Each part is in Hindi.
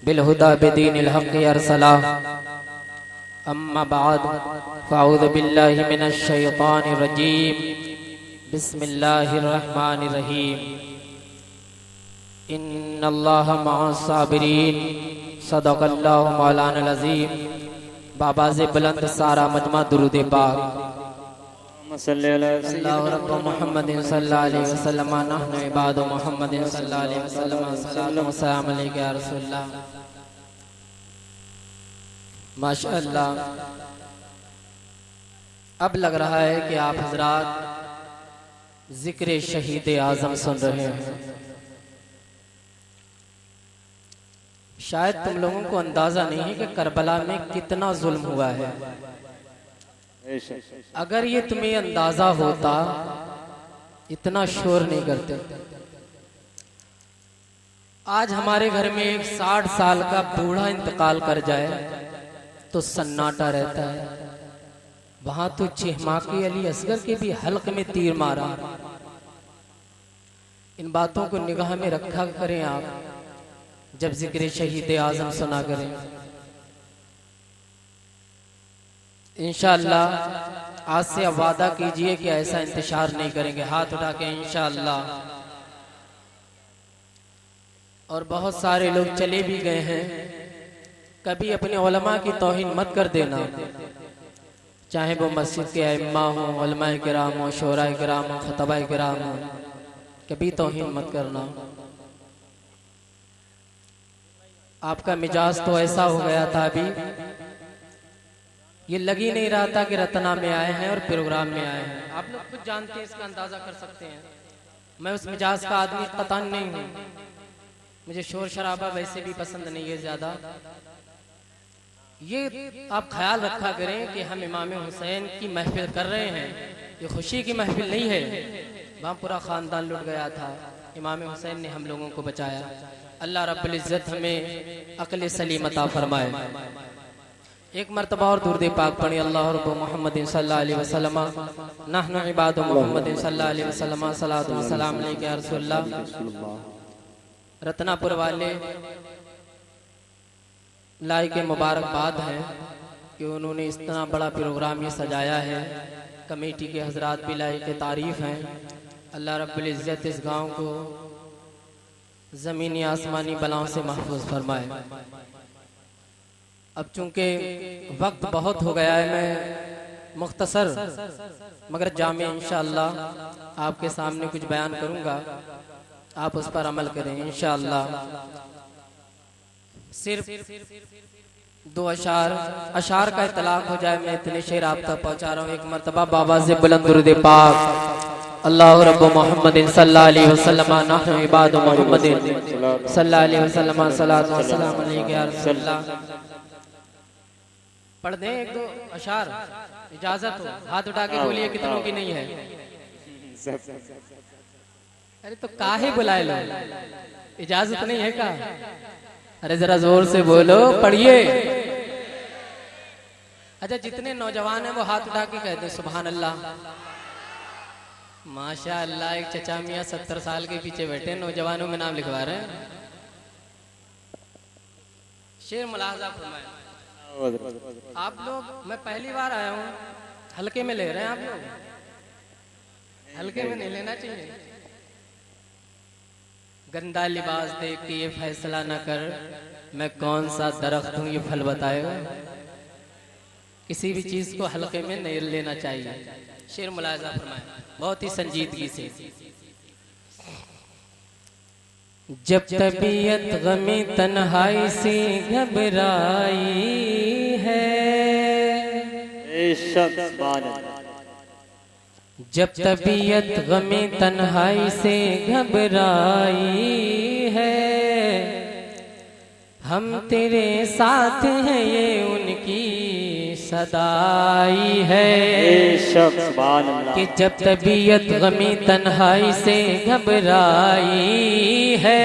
बिलहुदा बिदीनिल हक़ अरसला अम्मा बाद फ़अऊज़ु बिल्लाहि मिनश शैतानिर रजीम बिस्मिल्लाहिर रहमानिर रहीम इन्नल्लाहा मअस साबिरीन सदक़ल्लाहु मौलाना अज़ीम। बाबा से बुलंद सारा मजमा दुरूद पाक अल्लाहु रब्बु मुहम्मदिन सल्लल्लाहु अलैहि वसल्लम नहनु इबादु मुहम्मदिन सल्लल्लाहु अलैहि वसल्लम सल्लल्लाहु वसल्लम अलैहि या रसूलल्लाह। माशाअल्लाह, अब लग रहा है कि आप हजरात जिक्र शहीद आज़म सुन रहे हैं। शायद तुम लोगों को अंदाजा नहीं है कि करबला में कितना जुल्म हुआ है। अगर ये तुम्हें अंदाजा होता इतना शोर नहीं करते। आज हमारे घर में एक 60 साल का बूढ़ा इंतकाल कर जाए तो सन्नाटा रहता है। वहां तो चिहमाकी अली असगर के भी हल्क में तीर मारा। इन बातों को निगाह में रखा करें आप जब जिक्र शहीद आज़म सुना करें। इंशाअल्लाह आज से अब वादा कीजिए कि ऐसा इंतशार नहीं करेंगे। हाथ उठा के इंशाअल्लाह। और बहुत सारे लोग चले भी गए हैं। कभी अपने उलमा की तौहीन मत कर देना, चाहे वो मस्जिद के अइम्मा हो, उलमाए किराम हो, शोराए किराम हो, खतबाए किराम हो, कभी तौहीन मत करना। आपका मिजाज तो ऐसा हो गया था, अभी ये लग ही नहीं रहा था कि रत्ना में आए हैं और प्रोग्राम में आए हैं। आप लोग खुद जानते हैं, इसका अंदाजा कर सकते हैं। मैं उस मिजाज का आदमी कतई नहीं हूँ। मुझे शोर शराबा वैसे भी पसंद नहीं है ज्यादा। ये आप ख्याल रखा करें कि हम इमाम हुसैन की महफिल कर रहे हैं, ये खुशी की महफिल नहीं है। वहाँ पूरा खानदान लुट गया था, इमाम हुसैन ने हम लोगों को बचाया। अल्लाह रब्बुल इज्जत हमें अक्ल सलीम अता फरमाए। एक मर्तबा और दुरूद पाक पढ़ी। अल्लाह रब्बु मुहम्मदिन सल्लल्लाहु अलैहि वसल्लम नहनु इबादु मुहम्मदिन सल्लल्लाहु अलैहि वसल्लम सलातु व सलाम अलैका या रसूलल्लाह। रत्नापुर वाले लाई के मुबारकबाद है कि उन्होंने इतना बड़ा प्रोग्राम ये सजाया है। कमेटी के हजरात भी लाई के तारीफ हैं। अल्लाह रब्बुल इज्जत इस गाँव को ज़मीनी आसमानी बलाओं से महफूज फरमाए। अब चूंकि वक्त बहुत हो गया है, मैं मुख्तसर मगर जामे इंशाअल्लाह आपके सामने कुछ बयान करूंगा, आप उस पर अमल करें इंशाअल्लाह। सिर्फ 2 अशार का इतलाक हो जाए, मैं इतने शेर आप तक पहुंचा रहा हूँ। एक मर्तबा बाबा से बुलंद दुरूद पाक। अल्लाह रब्बु मुहम्मदिन सल्लल्लाहु अलैहि वसल्लम नहनु इबादु मुहम्मदिन सल्लल्लाहु अलैहि वसल्लम सलातु व सलाम अलैका या रसूलल्लाह। पढ़ दें 1-2 अशार, इजाजत हो? हाथ उठा के बोलिए कितनों की नहीं है। अरे तो काहे बुलाए लो, इजाजत नहीं है का? अरे जरा जोर से बोलो, पढ़िए। अच्छा, जितने नौजवान हैं वो हाथ उठा के कहते हैं सुभान अल्लाह। माशाअल्लाह, एक चचा मियाँ 70 साल के पीछे बैठे नौजवानों में नाम लिखवा रहे हैं। शेर मुलाहजा फरमाए। आप लोग, मैं पहली बार आया हूँ, हल्के में ले रहे हैं आप लोग। हल्के में नहीं लेना चाहिए। गंदा लिबास देख के ये फैसला न कर मैं कौन सा दरख्त हूँ ये फल बताएगा। किसी भी चीज को हल्के में नहीं लेना चाहिए। शेर मुलाहजा फरमाए बहुत ही संजीदगी से। जब तबीयत गमी तन्हाई से घबराई है, जब तबीयत गमी तन्हाई से घबराई है, हम तेरे साथ हैं ये उनकी सदाई है। कि जब तबीयत गमी तन्हाई से घबराई है,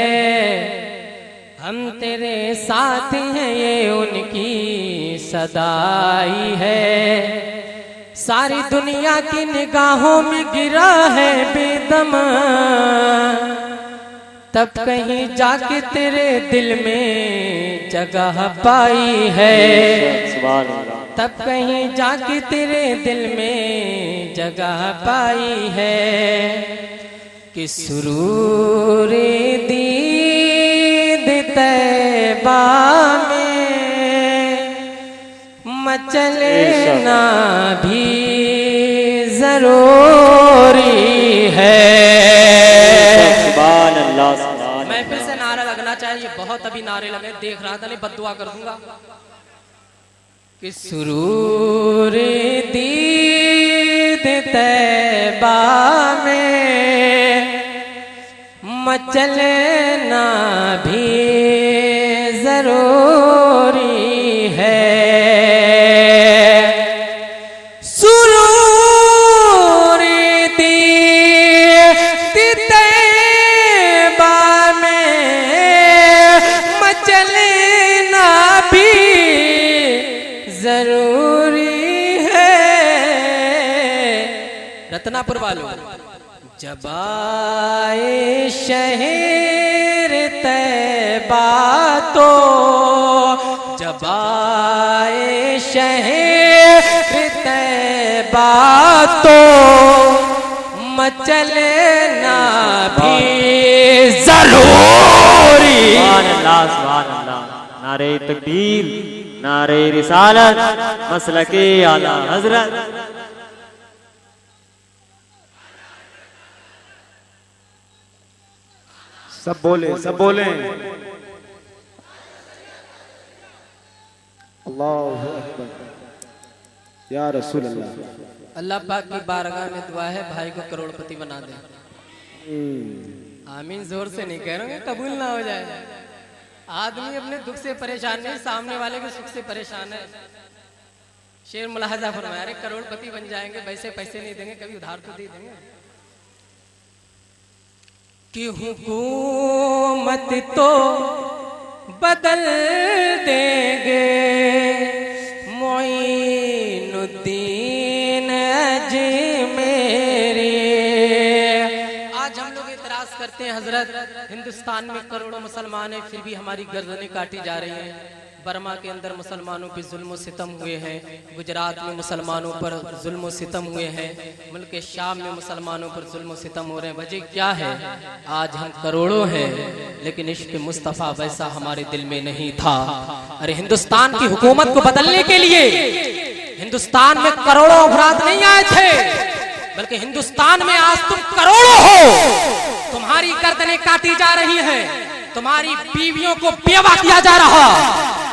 हम तेरे साथ हैं ये उनकी सदाई है। सारी दुनिया की निगाहों में गिरा है बेदम, तब कहीं जाके तेरे दिल में जगह पाई है, तब कहीं जाके तेरे दिल में जगह पाई है कि सुरूर दीद तैबा में मचलना भी जरूरी है। महफिल से नारा लगना चाहिए, बहुत अभी नारे लगे, देख रहा था, नहीं बद्दुआ कर दूंगा कि सुरूर दीद तैबा में मचलना भी जरूरी है। रत्नापुर वालों, जब आए शहर तैबा तो, जब आए शहर तैबा तो मचलना भी जरूरी। नारे तकबीर, नारे रिसालत, मसलके आला हजरत। सब बोले, सब बोले। अल्लाहु अकबर, या रसूल अल्लाह। अल्लाह पाक की बारगाह में दुआ है भाई को करोड़पति बना दे। आमीन जोर से नहीं कह रहे, कबूल ना हो जाए। आदमी अपने दुख से परेशान नहीं, सामने वाले के सुख से परेशान है। शेर मुलाहजा फरमाया, अरे करोड़पति बन जाएंगे, वैसे पैसे नहीं देंगे, कभी उधार तो दे देंगे कि हुकूमत तो बदल देंगे मोइनुद्दीन अजमेरी। आज हम लोग इतराज करते हैं हजरत, हिंदुस्तान में करोड़ों मुसलमान हैं, फिर भी हमारी गर्दनें काटी जा रही हैं। बर्मा के अंदर मुसलमानों पे जुल्म सितम हुए हैं, गुजरात में मुसलमानों पर जुल्म सितम हुए हैं, मुल्क शाम में मुसलमानों पर जुल्म सितम हो रहे हैं। वजह क्या है? आज हम करोड़ों हैं, लेकिन इश्क मुस्तफ़ा वैसा हमारे दिल में नहीं था। अरे हिंदुस्तान की हुकूमत को बदलने के लिए हिंदुस्तान में करोड़ों अफराद नहीं आए थे, बल्कि हिंदुस्तान में आज तुम करोड़ों हो। तुम्हारी गर्दनें काटी जा रही हैं, तुम्हारी बीवियों को बेवा किया जा रहा,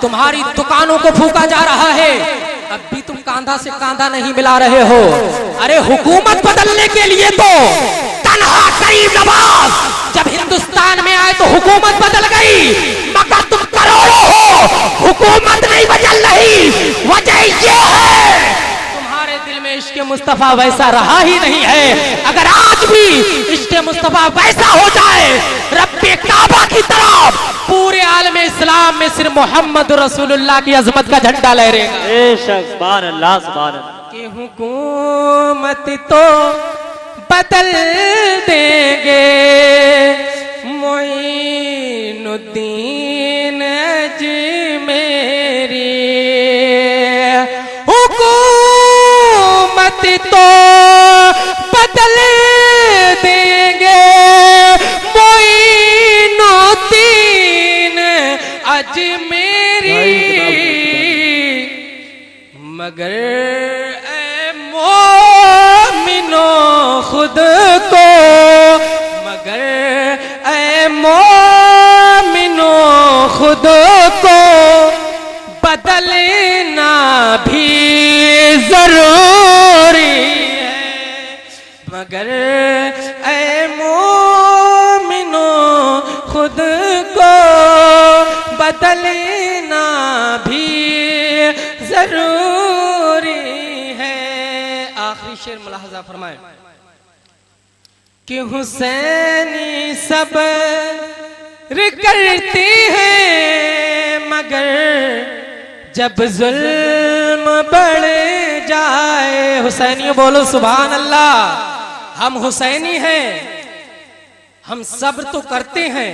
तुम्हारी दुकानों को फूका जा रहा है, अब भी तुम कांधा से कांधा नहीं मिला रहे हो। अरे हुकूमत बदलने के लिए तो तन्हा करीम नवाज जब हिंदुस्तान में आए तो हुकूमत बदल गई, मगर तुम करोड़ों हो, हुकूमत नहीं बदल रही। वजह ये है तुम्हारे दिल में इश्क मुस्तफा वैसा रहा ही नहीं है। अगर आज भी इश्क मुस्तफा वैसा हो जाए, रब्बे काबा की तरफ पूरे आलमे इस्लाम में सिर्फ मोहम्मद रसूलुल्लाह की अजमत का झंडा लहरेगा। बेशक, सुभान अल्लाह, सुभान अल्लाह। कि हुकूमत तो बदल देंगे मोइनुद्दीन अजमेरी, हुकूमत तो बदल देंगे मोइनुद्दीन अजमेरी, मगर ए मोमिनो खुद को, मगर ए मोमिनो खुद को बदलना भी जरूरी है, मगर ए मोमिनो खुद को बदलना भी जरूरी है। आखिरी शेर मुलाहजा फरमाए कि हुसैनी सब्र करते हैं, मगर जब जुल्म बढ़ जाए, हुसैनी बोलो सुभान अल्लाह। हम हुसैनी हैं, हम सब्र तो करते हैं,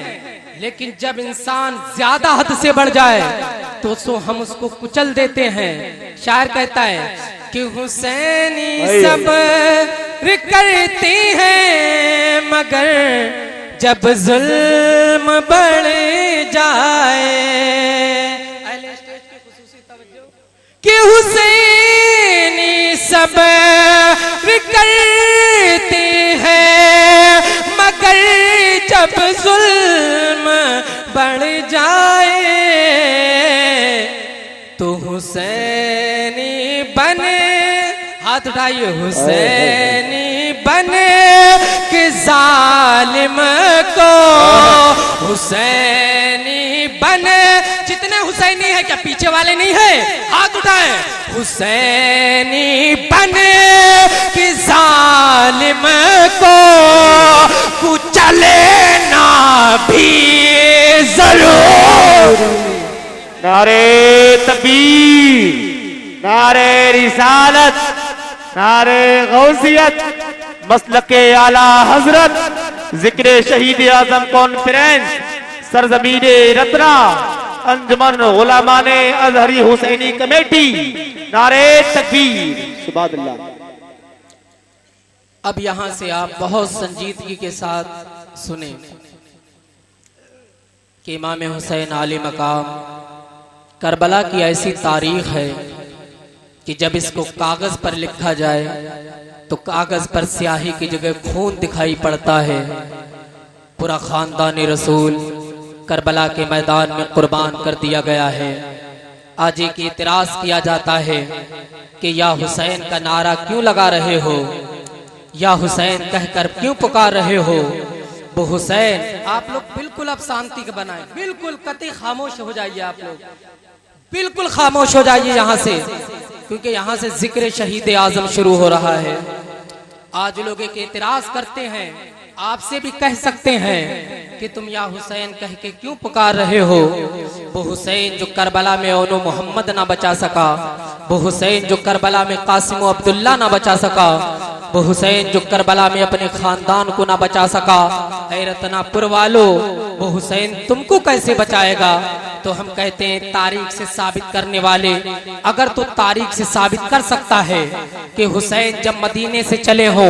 लेकिन जब इंसान ज्यादा हद से बढ़ जाए तो हम उसको कुचल देते हैं। शायर कहता है कि हुसैनी सब्र करते हैं, मगर जब जुल्म बढ़ जाए, कि हुसैनी सब्र करते हैं, मगर जब जुल्म बढ़ जाए तो हुसैनी बने, हाथ उठाइए, हुसैनी बने कि जालिम को हुसैनी बने। जितने हुसैनी है क्या पीछे वाले नहीं है? हाथ उठाए। हुसैनी बने कि जालिम को कुचले ना भी जरूर। नारे तकबीर, नारे रिसालत, नारे गौसियत, मसलके आला हजरत, जिक्र शहीद आजम कॉन्फ्रेंस, सरजमीन रत्ना, अंजुमन उलमाने अजहरी हुसैनी कमेटी, नारे तकबीर, सुभान अल्लाह। अब यहां से आप बहुत संजीदगी के साथ सुने कि इमाम हुसैन आली मकाम करबला की ऐसी तारीख है कि जब इसको कागज पर लिखा जाए तो कागज पर स्याही की जगह खून दिखाई पड़ता है। पूरा खानदान रसूल करबला के मैदान में कुर्बान कर दिया गया है। आज एक इतराज किया जाता है कि या हुसैन का नारा क्यों लगा रहे हो, या हुसैन कहकर क्यों पुकार रहे हो। वो हुसैन, आप लोग बिल्कुल अब शांति के बनाए, बिल्कुल कतई खामोश हो जाइए, आप लोग बिल्कुल खामोश हो जाइए यहाँ से, क्योंकि यहाँ से जिक्र शहीद आजम शुरू हो रहा है। आज लोग एक एतराज करते हैं, आपसे भी कह सकते हैं कि तुम या हुसैन कह के क्यों पुकार रहे हो। वो हुसैन जो करबला में ओनो मोहम्मद ना बचा सका, वो हुसैन जो करबला में कासिम अब्दुल्ला ना बचा सका, वो हुसैन जो करबला में अपने खानदान को ना बचा सका। ऐ रत्नापुर वालों, वो हुसैन तुमको कैसे बचाएगा। तो हम कहते हैं तारीख से साबित करने वाले, अगर तो तारीख से साबित कर सकता है कि हुसैन जब मदीने से चले हो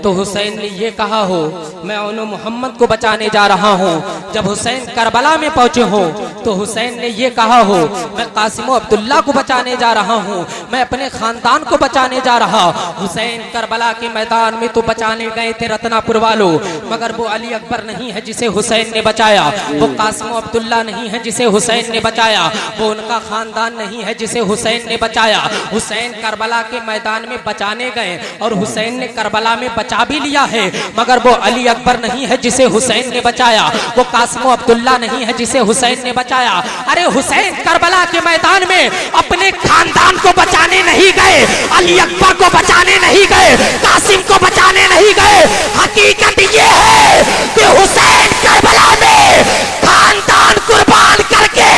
तो हुसैन ने ये कहा हो मैं ओनो मोहम्मद को बचाने जा रहा हूँ। जब हुसैन करबला में पहुंचे हो तो हुसैन ने ये कहा हो मैं कासिम अब्दुल्ला को बचाने जा रहा हूँ, मैं अपने खानदान को बचाने जा रहा। हुसैन करबला के मैदान में तो बचाने गए थे रत्नापुर वालों, मगर वो अली अकबर नहीं है जिसे हुसैन ने बचाया, वो कासिम अब्दुल्ला नहीं है जिसे हुसैन ने बचाया, वो उनका खानदान नहीं है जिसे हुसैन ने बचाया। हुसैन करबला के मैदान में बचाने गए और हुसैन ने करबला में बचा भी लिया है, मगर वो अली अकबर नहीं है जिसे हुसैन ने बचाया, वो कासिम अब्दुल्ला नहीं है जिसे हुसैन ने बचाया। अरे हुसैन करबला के मैदान में अपने खानदान को बचाने नहीं गए, अली अकबर को बचाने नहीं गए, कासिम को बचाने नहीं गए। हकीकत ये है कि हुसैन करबला में खानदान कुर्बान करके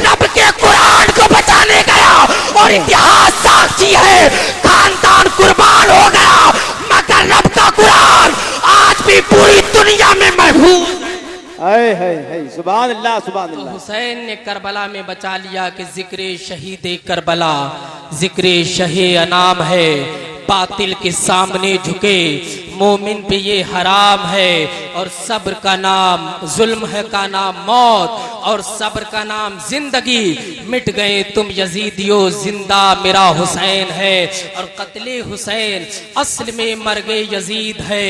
रब के कुरान को बचाने गया, और इतिहास साक्षी है खानदान कुर्बान हो गया, मगर रब का कुरान आज भी पूरी दुनिया में महफूज। है सुभान अल्लाह, सुभान तो अल्लाह। हुसैन ने करबला में बचा लिया कि जिक्र शहीद करबला, जिक्र शहे अनाम है, बातिल के सामने झुके मोमिन पे ये हराम है। और सब्र का नाम जुल्म है का नाम मौत, और सब्र का नाम जिंदगी। मिट गए तुम यजीदियो, जिंदा मेरा हुसैन है, और कत्ले हुसैन असल में मर गए यजीद है।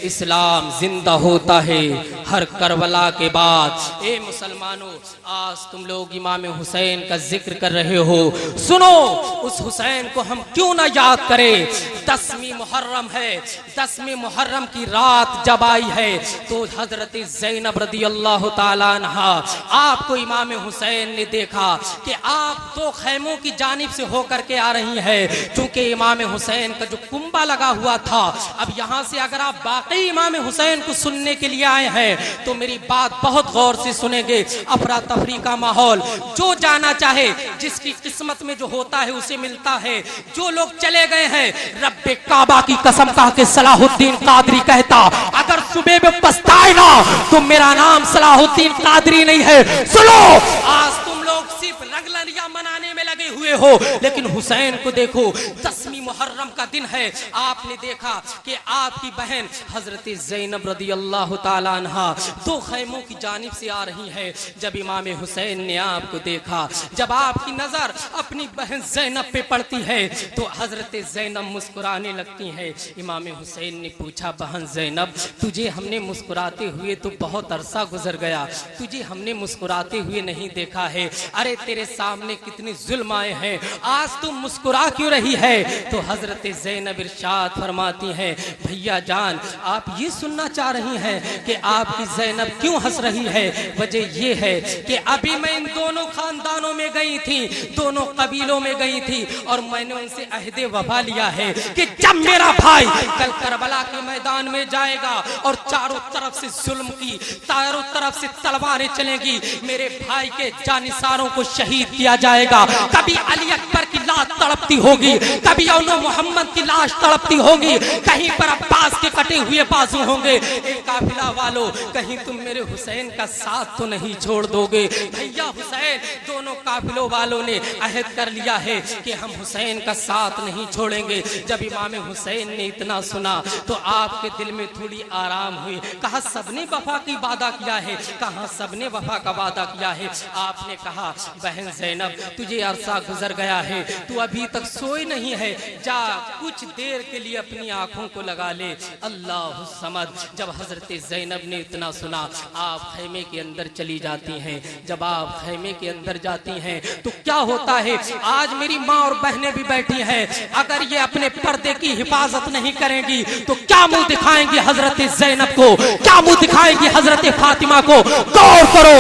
इस्लाम जिंदा होता है हर करबला के बाद। ए मुसलमानों, आज तुम लोग इमाम हुसैन का जिक्र कर रहे हो, सुनो उस हुसैन को हम क्यों ना याद करें। 10वीं मुहर्रम है, 10वीं मुहर्रम की रात जब आई है तो हजरत ज़ैनब रदी अल्लाह ताला अन्हा आपको इमाम हुसैन ने देखा कि आप दो खैमों की जानिब से होकर के आ रही है। चूंकि इमाम हुसैन का जो कुंबा लगा हुआ था, अब यहाँ से अगर आप बाकी इमाम हुसैन को सुनने के लिए आए हैं तो मेरी बात बहुत गौर से सुनेंगे। अफरा तफरी का माहौल, जो जाना चाहे, जिसकी किस्मत में जो होता है उसे मिलता है। जो लोग चले गए हैं, रब्बे काबा की कसम कहा के सलाहुद्दीन सलाहुद्दीन कादरी कहता, अगर सुबह में पछताए ना तो मेरा नाम सलाहुद्दीन कादरी नहीं है। सुनो, आज तुम लोग सिर्फ रंगलरिया मनाने में लगे हुए हो, लेकिन हुसैन को देखो, 10वीं मुहर्रम का दिन है। आपने देखा कि आपकी बहन हजरत ज़ैनब रदी अल्लाह ताला अन्हा 2 खैमों की जानिब से आ रही है। जब इमाम हुसैन ने आपको देखा, जब आपकी नजर अपनी बहन ज़ैनब पे पड़ती है तो हजरत ज़ैनब मुस्कुराने लगती है। इमाम हुसैन ने पूछा, बहन ज़ैनब, तुझे हमने मुस्कुराते हुए तो बहुत अरसा गुजर गया, तुझे हमने मुस्कुराते हुए नहीं देखा है। अरे तेरे सामने कितने जुल्म आए हैं, आज तुम मुस्कुरा क्यों रही है? तो हजरत ज़ैनब इरशाद फरमाती हैं, भैया जान, आप ये सुनना चाह रही हैं कि आपकी ज़ैनब क्यों हंस रही है? वजह ये है कि अभी मैं इन दोनों खानदानों में गई थी, दोनों कबीलों में गई थी, और मैंने उनसे अहदे वफा लिया है कि जब मेरा भाई कल करबला के मैदान में जाएगा और चारों तरफ से जुल्म की, चारों तरफ से तलवारें चलेंगी, मेरे भाई के जानिसारों को शहीद किया जाएगा। कभी अली अकबर की लाश तड़पती होगी, कभी औनो मोहम्मद की लाश तड़पती होगी, कहीं पर अब्बास के कटे हुए बाजू होंगे। एक काफिला वालों, कहीं तुम मेरे हुसैन का साथ तो नहीं छोड़ दोगे? भैया हुसैन, दोनों काफिलों वालों ने अहद कर लिया है कि हम हुसैन का साथ नहीं छोड़ेंगे। जब इमाम हुसैन ने इतना सुना तो आपके दिल में थोड़ी आराम हुई। कहा, सबने वफा की वादा किया है, कहा सबने वफा का वादा किया है। आपने कहा, बहन ज़ैनब, तुझे अरसा गुजर गया है, तू अभी तक सोई नहीं है, जा कुछ देर के लिए अपनी आंखों को लगा ले। अल्लाह समद। जब हजरत ज़ैनब ने इतना सुना, आप खैमे के अंदर चली जाती हैं। जब आप खैमे के अंदर जाती हैं तो क्या होता है, आज मेरी माँ और बहनें भी बैठी हैं, अगर ये अपने पर्दे की हिफाजत नहीं करेंगी तो क्या मुंह दिखाएंगी हजरत ज़ैनब को, क्या मुंह दिखाएंगी हजरत फातिमा को? गौर करो,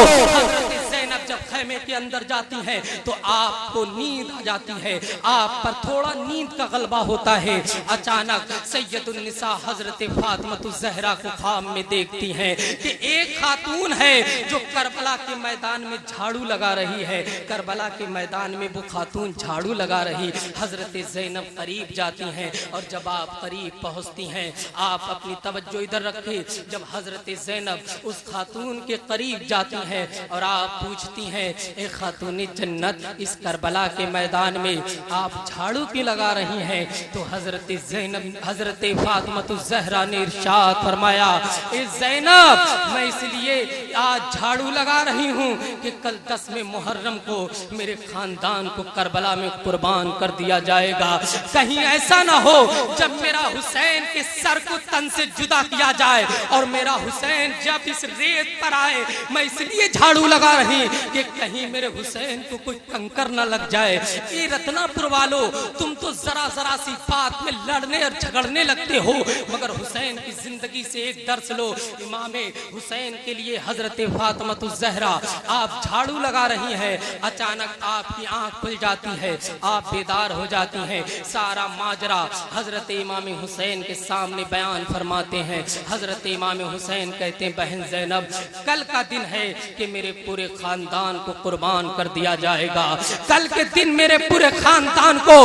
जब खैमे के अंदर जाती हैं तो आपको नींद आ जाती है, आप पर थोड़ा नींद का गलबा होता है। अचानक सैयदुन निसा हजरत फातिमा ज़हरा को ख्वाब में देखती हैं कि एक खातून है जो करबला के मैदान में झाड़ू लगा रही है। करबला के मैदान में वो खातून झाड़ू लगा रही। हजरत ज़ैनब करीब जाती हैं और जब आप करीब पहुंचती हैं, आप अपनी तवज्जो इधर रखें। जब हजरत ज़ैनब उस खातून के करीब जाती हैं और आप पूछती हैं, एक खातून जन्नत, इस करबला के मैदान में आप झाड़ू क्यों लगा रही हैं? तो हजरत ज़ैनब, हजरत फातिमा ज़हरा ने इरशाद फरमाया, ए ज़ैनब, मैं इसलिए आज झाड़ू लगा रही हूँ कि कल 10वें मुहर्रम को मेरे खानदान को करबला में कुर्बान कर दिया जाएगा। कहीं ऐसा ना हो जब मेरा हुसैन के सर को तन से जुदा किया जाए और मेरा हुसैन जब इस रेत पर आए, मैं इसलिए झाड़ू लगा रही कि कहीं मेरे हुसैन को कोई कंकर न लग जाए। ये रत्नापुर वालों, तुम तो जरा जरा सी बात में लड़ने और झगड़ने लगते हो, मगर हुसैन की जिंदगी से एक दर्स लो। इमाम हुसैन के लिए हजरत फातिमा ज़हरा आप झाड़ू लगा रही हैं, अचानक आपकी आंख खुल जाती है, आप बेदार हो जाती हैं। सारा माजरा हजरत इमाम हुसैन के सामने बयान फरमाते हैं। हजरत इमाम हुसैन कहते हैं, बहन ज़ैनब, कल का दिन है कि मेरे पूरे खानदान को कुर्बान कर दिया जाएगा। कल के दिन मेरे पूरे खानदान को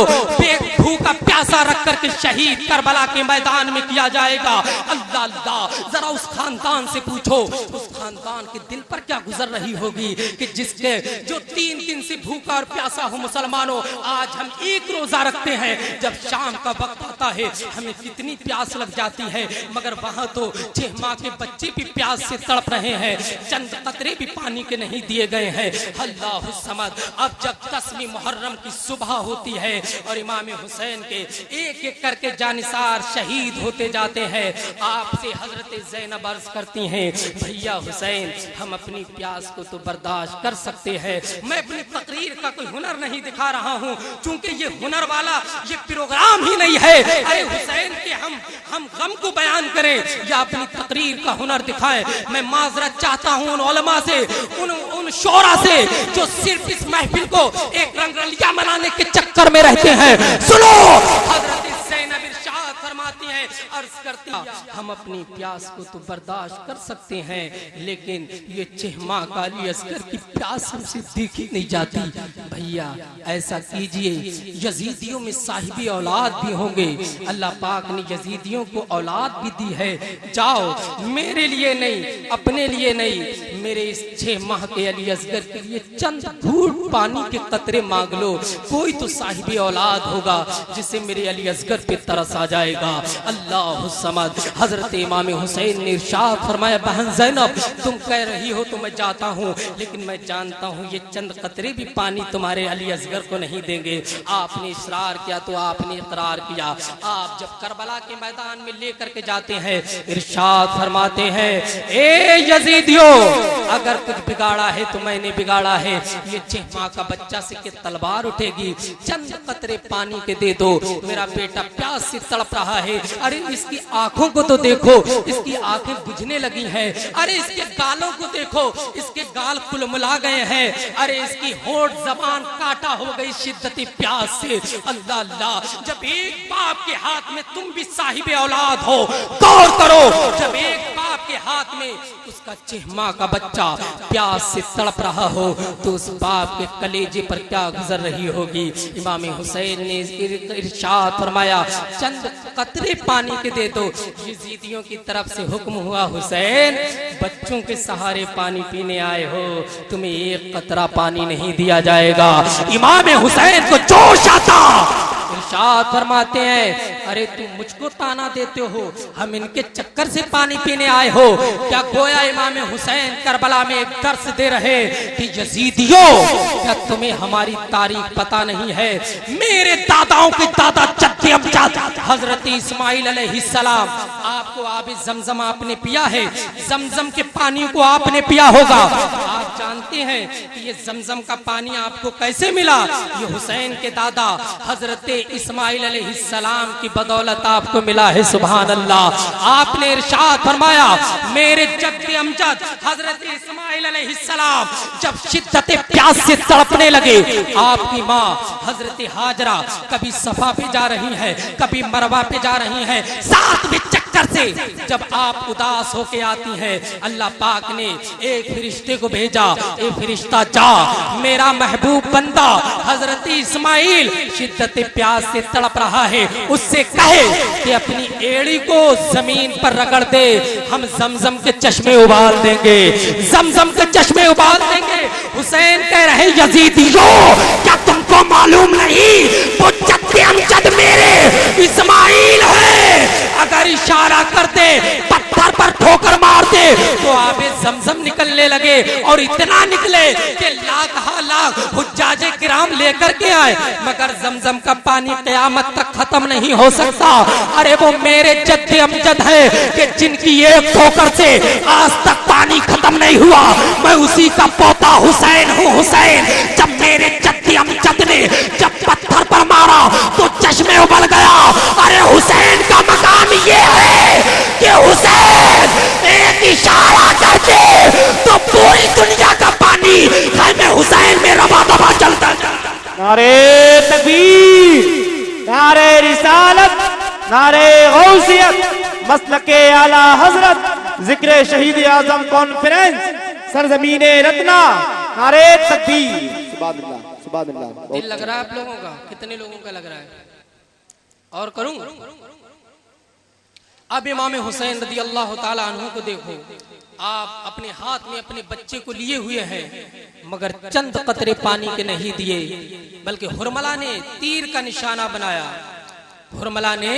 भूखा प्यासा रख करके शहीद करबला के मैदान में किया जाएगा। अल्लाह अल्लाह, जरा उस खानदान से पूछो, उस खानदान के दिल पर क्या गुजर रही होगी कि जिसके जो 3 दिन से भूखा और प्यासा हो। मुसलमानों, आज हम एक रोजा रखते हैं, जब शाम का वक्त आता है हमें कितनी प्यास लग जाती है, मगर वहां तो 6 माह के बच्चे भी प्यास से तड़प रहे हैं, चंद कतरे भी पानी के नहीं दिए गए हैं। अल्लाह समद। अब जब 10वीं मुहर्रम की सुबह होती है और इमाम हुसैन के एक एक करके जानिसार शहीद होते जाते हैं, आपसे हजरत ज़ैनब अर्ज करती हैं, भैया हुसैन, हम अपनी प्यास को तो बर्दाश्त कर सकते हैं, मैं अपनी तकरीर का कोई हुनर नहीं दिखा रहा हूँ, क्योंकि ये हुनर वाला ये प्रोग्राम ही नहीं है। अरे हुसैन के हम गम को बयान करें या अपनी तकरीर का हुनर दिखाएं। मैं माजरत चाहता हूँ उन उलमा से, उन शोरा से जो सिर्फ इस महफिल को एक रंगरलिया मनाने के चक्कर में रहते हैं। सुनो, हजरत ज़ैनब इरशाद फरमाती है, अर्ज करती हम अपनी प्यास को तो बर्दाश्त कर सकते हैं, लेकिन ये 6 माह का अली असगर की प्यास हमसे देखी नहीं जाती। भैया ऐसा कीजिए, यजीदियों में साहिबी औलाद भी होंगे, अल्लाह पाक ने यजीदियों को औलाद भी दी है। जाओ, मेरे लिए नहीं, अपने लिए नहीं, मेरे इस 6 माह के अली असगर के लिए चंद घूंट पानी के कतरे मांग लो। कोई तो साहिबी औलाद होगा जिसे मेरे अली असगर पे तरस आ जाएगा। अल्लाह समद। हजरत इमाम हुसैन ने इरशाद फरमाया, बहन ज़ैनब तुम कह रही हो तो मैं जाता हूँ, लेकिन मैं जानता हूँ ये चंद कतरे भी पानी तुम्हारे अली असगर को नहीं देंगे। आपने इसरार किया तो आपने इकरार किया। आप जब करबला के मैदान में लेकर के जाते हैं, इरशाद फरमाते हैं, ए यजीदियों अगर कुछ बिगाड़ा है तो मैंने बिगाड़ा है। ये 6 माह का बच्चा से के तलवार उठेगी, चंद कतरे पानी के दे दो, मेरा बेटा प्यास से तड़प रहा है। अरे इसकी आंखों को तो देखो, इसकी आंखें बुझने लगी हैं। अरे इसके गालों को देखो, इसके गाल कुलमुला गए हैं। अरे इसकी होठ जबान काटा हो गई शिद्दती प्यास से। अल्लाह अल्लाह, जब एक बाप के हाथ में तुम भी साहिबे औलाद हो, गौर करो, जब एक बाप के हाथ में उसका 6 माह का बच्चा प्यास से तड़प रहा हो तो उस बाप के कलेजे पर क्या गुजर रही होगी। इमाम हुसैन ने इरशाद फरमाया, चंद कतरे पानी के दे दो। यजीदियों की तरफ से हुक्म हुआ, हुसैन बच्चों के सहारे पानी पीने आए हो, तुम्हें एक कतरा पानी नहीं दिया जाएगा। इमाम हुसैन को जोश आता, इरशाद फरमाते हैं, अरे तुम मुझको ताना देते हो, हम इनके चक्कर से पानी पीने आए हो क्या? गोया इमाम हुसैन करबला में एक दर्स दे रहे कि यजीदियों क्या तुम्हें हमारी तारीख पता नहीं है? मेरे दादाओं के दादा जद्दे अमजद हजरत इस्माइल अलैहिस्सलाम, आपको आबे जमजम आपने पिया है, जमजम के पानी को आपने पिया होगा। आप जानते हैं कि ये जमजम का पानी आपको कैसे मिला? ये हुसैन के दादा हजरत इस्माइल अलैहिस्सलाम की बदौलत आपको मिला है। सुभान अल्लाह। आपने इरशाद फरमाया, मेरे जद्दे अमजद हजरत इस्माइल अलैहिस्सलाम जब शिद्दत प्यास से तड़पने लगे, आपकी माँ हजरत हाजरा कभी सफा पे जा रही है, कभी मरवा पे जा रही है, साथ में चक्कर से जब आप उदास होके आती हैं, अल्लाह पाक ने एक फरिश्ते को भेजा, एक फरिश्ता जा मेरा महबूब बंदा हजरत इस्माइल शिद्दत प्यास से तड़प रहा है, उससे कहे कि अपनी एड़ी को जमीन पर रगड़ दे, हम जमजम के चश्मे उबाल देंगे, जमजम के चश्मे उबाल देंगे। हुसैन कह रहे, यजीदियों क्या तुमको मालूम नहीं वो जद्दे अमजद मेरे इस्माइल है, अगर इशारा कर दे पत्थर पर ठोकर मार दे तो आबे जमजम निकलने लगे, और इतना निकले कि लाख हुज्जाजे किराम लेकर के आए, मगर जमजम का पानी क़यामत तक खत्म नहीं हो सकता। अरे वो मेरे जद्दे अमजद है कि जिनकी एक ठोकर से आज तक पानी खत्म नहीं हुआ, मैं उसी का पोता हुसैन हूँ। हुसैन जब मेरे जद्दे अमजद ने जब पत्थर पर मारा तो चश्मे उबल गया। अरे हुसैन का मकाम ये है कि हुसैन एक इशारा करते तो पूरी दुनिया का पानी ख़ैमे हुसैन में रवा दवा चलता जाता। नारे तकबीर, नारे रिसालत, नारे गौसियत, मसलके आला हजरत, जिक्र शहीद आजम कॉन्फ्रेंस, सरजमीने रत्ना, नारे तकबीर। सुभान अल्लाह, सुभान अल्लाह। दिल लग रहा है आप लोगों का? कितने लोगों का लग रहा है? और करूं? अब इमाम हुसैन रदी अल्लाह ताला अन्हु को देखो, आप अपने हाथ में अपने बच्चे को लिए हुए हैं, मगर चंद कतरे पानी के नहीं दिए, बल्कि हुरमला ने तीर का निशाना बनाया। हुरमला ने,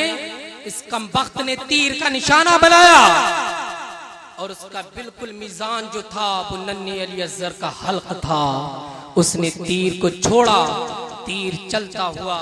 इस कमबख्त ने तीर का निशाना बनाया, और उसका बिल्कुल मीजान जो था वो नन्हे अली असगर का हल्क था। उसने तीर को छोड़ा, तीर चलता हुआ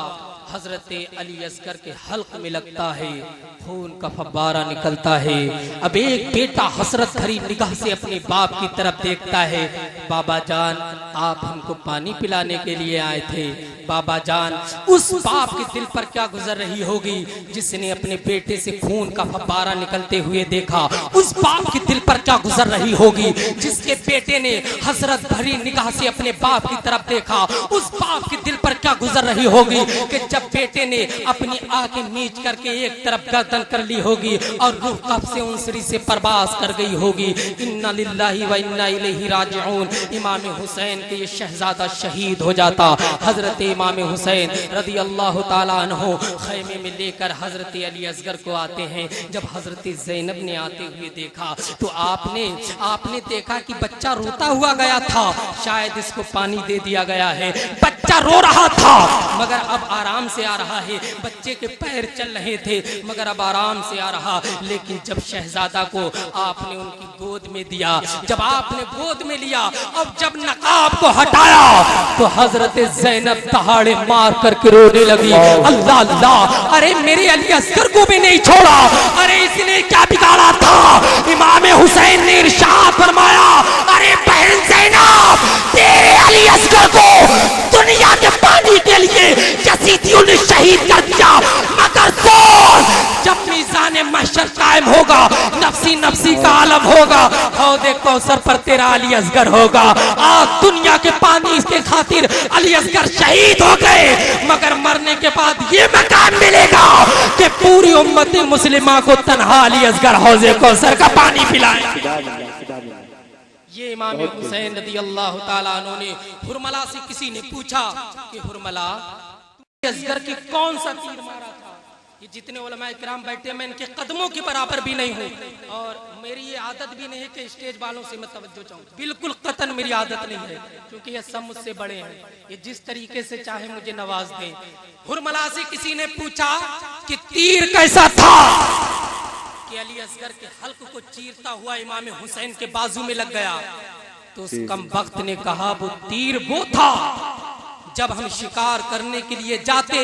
हजरत अली असगर के हल्क में लगता है, खून का फव्वारा निकलता है। अब एक बेटा हसरत भरी निगाह से अपने बाप की तरफ देखता है, बाबा जान आप हमको पानी पिलाने के लिए आए थे। बाबा जान, उस बाप के दिल पर क्या गुजर रही होगी जिसने अपने बेटे से खून का फव्वारा निकलते हुए देखा। उस बाप के दिल पर क्या गुजर रही होगी जिसके बेटे ने हसरत भरी निगाह से अपने बाप की तरफ देखा। उस बाप के दिल पर क्या गुजर रही होगी कि जब जब बेटे ने अपनी आंखें नीच करके एक तरफ गर्दन कर ली होगी और रूह कब से उनसरी से परवास कर गई होगी। इन्ना लिल्लाहि व इन्ना इलैहि राजिऊन। इमाम हुसैन के ये शहजादा शहीद हो जाता। हजरत इमाम हुसैन रदी अल्लाह ताला अन्हु खैमे में लेकर हजरत अली असगर को आते हैं। जब हजरत ज़ैनब ने आते हुए देखा तो आपने देखा कि बच्चा रोता हुआ गया था, शायद इसको पानी दे दिया गया है। बच्चा रो रहा था मगर अब आराम से आ रहा है। बच्चे के पैर चल रहे थे मगर अब आराम से आ रहा। लेकिन जब शहजादा को आपने उनकी गोद में दिया, जब आपने गोद में लिया, अब जब नकाब को हटाया तो हजरत ज़ैनब दहाड़े मार करके रोने लगी। अल्लाह अल्लाह, अरे मेरे अली असगर को भी नहीं छोड़ा, अरे इसने क्या बिगाड़ा था। इमाम हुसैन ने इरशाद फरमाया, अरे बहन ज़ैनब, तेरे अली असगर को दुनिया के पानी के लिए यजीदियों ने शहीद कर दिया, मगर जब मीज़ान महशर कायम होगा, नफसी नफसी का आलम होगा, हौदे कौसर पर तेरा अली असगर होगा। आज दुनिया के पानी के खातिर अली असगर शहीद हो गए, मगर मरने के बाद ये मकाम मिलेगा कि पूरी उम्मत मुस्लिमा को तन्हा अली असगर हौदे कौसर का पानी पिलाए। ये इमाम हुसैन रदी अल्लाह ताला अन्हु ने हुरमला से किसी ने पूछा कि हुरमला, असगर की कौन सा तीर मारा था। ये जितने उलमाए किराम बैठे, मैं इनके कदमों के बराबर भी नहीं हूँ और मेरी ये आदत भी नहीं है कि स्टेज वालों से मैं तवज्जो चाहूँ, बिल्कुल कतन मेरी आदत नहीं है, क्योंकि ये सब मुझसे बड़े हैं। ये जिस तरीके से चाहे मुझे नवाज दें। हुरमला से किसी ने पूछा कि तीर कैसा था, कि अली असगर के हल्क को चीरता हुआ इमाम हुसैन के बाजू में लग गया। तो उस कम वक्त ने कहा, वो तीर वो था जब हम शिकार करने के लिए जाते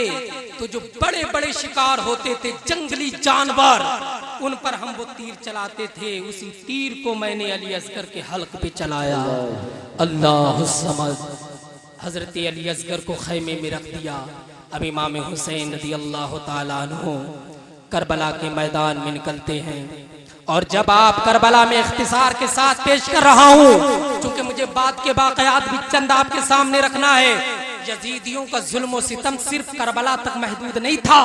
तो जो बड़े बड़े शिकार होते थे, जंगली जानवर, उन पर हम वो तीर चलाते थे। उसी तीर को मैंने अली असगर के हल्क पे चलाया। अल्लाह समद। हजरत अली असगर को खैमे में रख दिया। अब इमाम हुसैन रज़ी अल्लाह ताला अन्हु करबला के मैदान में निकलते हैं। और जब आप करबला में इख्तिसार के साथ पेश कर रहा हूँ, क्योंकि मुझे बाद के वाक़यात भी चंद आपके सामने रखना है। यजीदियों का जुल्म सितम सिर्फ करबला तक महदूद नहीं था,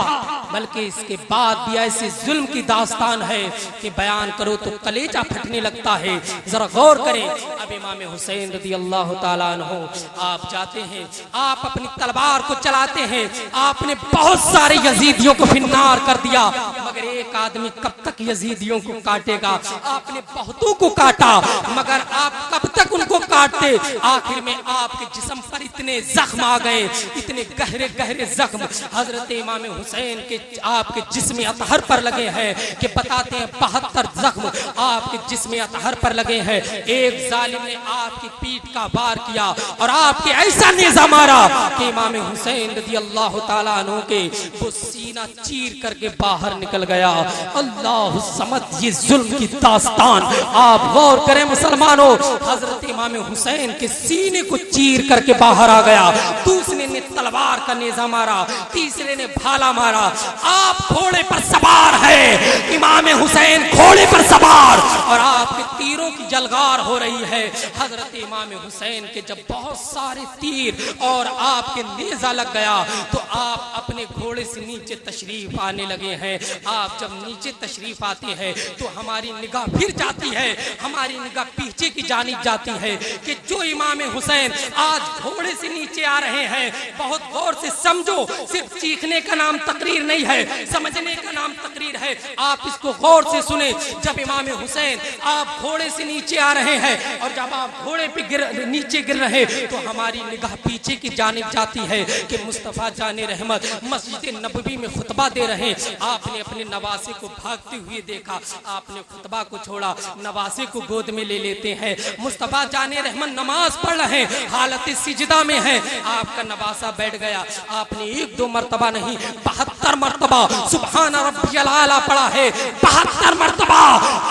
बल्कि इसके बाद भी ऐसे जुल्म की दास्तान है कि बयान करो तो कलेजा फटने लगता है। जरा गौर करें। अब इमाम हुसैन रज़ी अल्लाह ताला अन्हु आप जाते हैं, आप अपनी तलवार को चलाते हैं, आपने बहुत सारे यजीदियों को फिन्नार कर दिया, मगर एक आदमी कब तक यजीदियों को काटेगा। आपने बहुतों को काटा, मगर आप कब तक उनको काटते। आखिर में आपके जिस्म पर इतने जख्म आ गए, इतने गहरे गहरे जख्म हजरत इमाम हुसैन के आपके जिस्म अतहर पर लगे हैं कि बताते हैं 72 जख्म आपके जिस्म अतहर पर लगे हैं। एक जालिम ने आपकी पीठ का वार किया और आपके ऐसा नेज़ा मारा कि इमाम हुसैन रज़ी अल्लाह ताला अन्हु के वो सीना चीर करके बाहर निकल गया। अल्लाह समद। ये जुल्म की दास्तान आप गौर करें मुसलमानों। हजरत इमाम हुसैन के सीने को चीर करके बाहर आ गया। दूसरे ने तलवार का नेज़ा मारा, तीसरे ने भाला मारा। आप घोड़े पर सवार है, इमाम हुसैन घोड़े पर सवार, और आपके तीरों की जलगार हो रही है। हजरत इमाम हुसैन के जब बहुत सारे तीर और आपके नेज़ा लग गया तो आप अपने घोड़े से नीचे तशरीफ आने लगे हैं। आप जब नीचे तशरीफ आते हैं तो हमारी निगाह फिर जाती है, हमारी निगाह पीछे की जानिब जाती है कि जो इमाम हुसैन आज घोड़े से नीचे आ रहे हैं। बहुत गौर से समझो, सिर्फ चीखने का नाम तकरीर नहीं है, समझने का नाम तकरीर है। आप इसको गौर से सुने। जब इमाम हुसैन आप घोड़े से नीचे आ रहे हैं और जब आप घोड़े पे नीचे गिर रहे तो हमारी निगाह पीछे की जानिब जाती है कि मुस्तफ़ा जाने रहमत मस्जिद नबवी में खुतबा दे रहे। आपने अपने नवासे को भागते हुए देखा, आपने खुतबा को छोड़ा, नवासे को गोद में ले लेते हैं। मुस्तफ़ा जाने रहमत नमाज पढ़ रहे, हालत सिजदा में है। आपका नवासा बैठ गया। आपने एक दो मर्तबा नहीं 72 मर्तबा सुभान रब्बियल आला पढ़ा है। 72 मर्तबा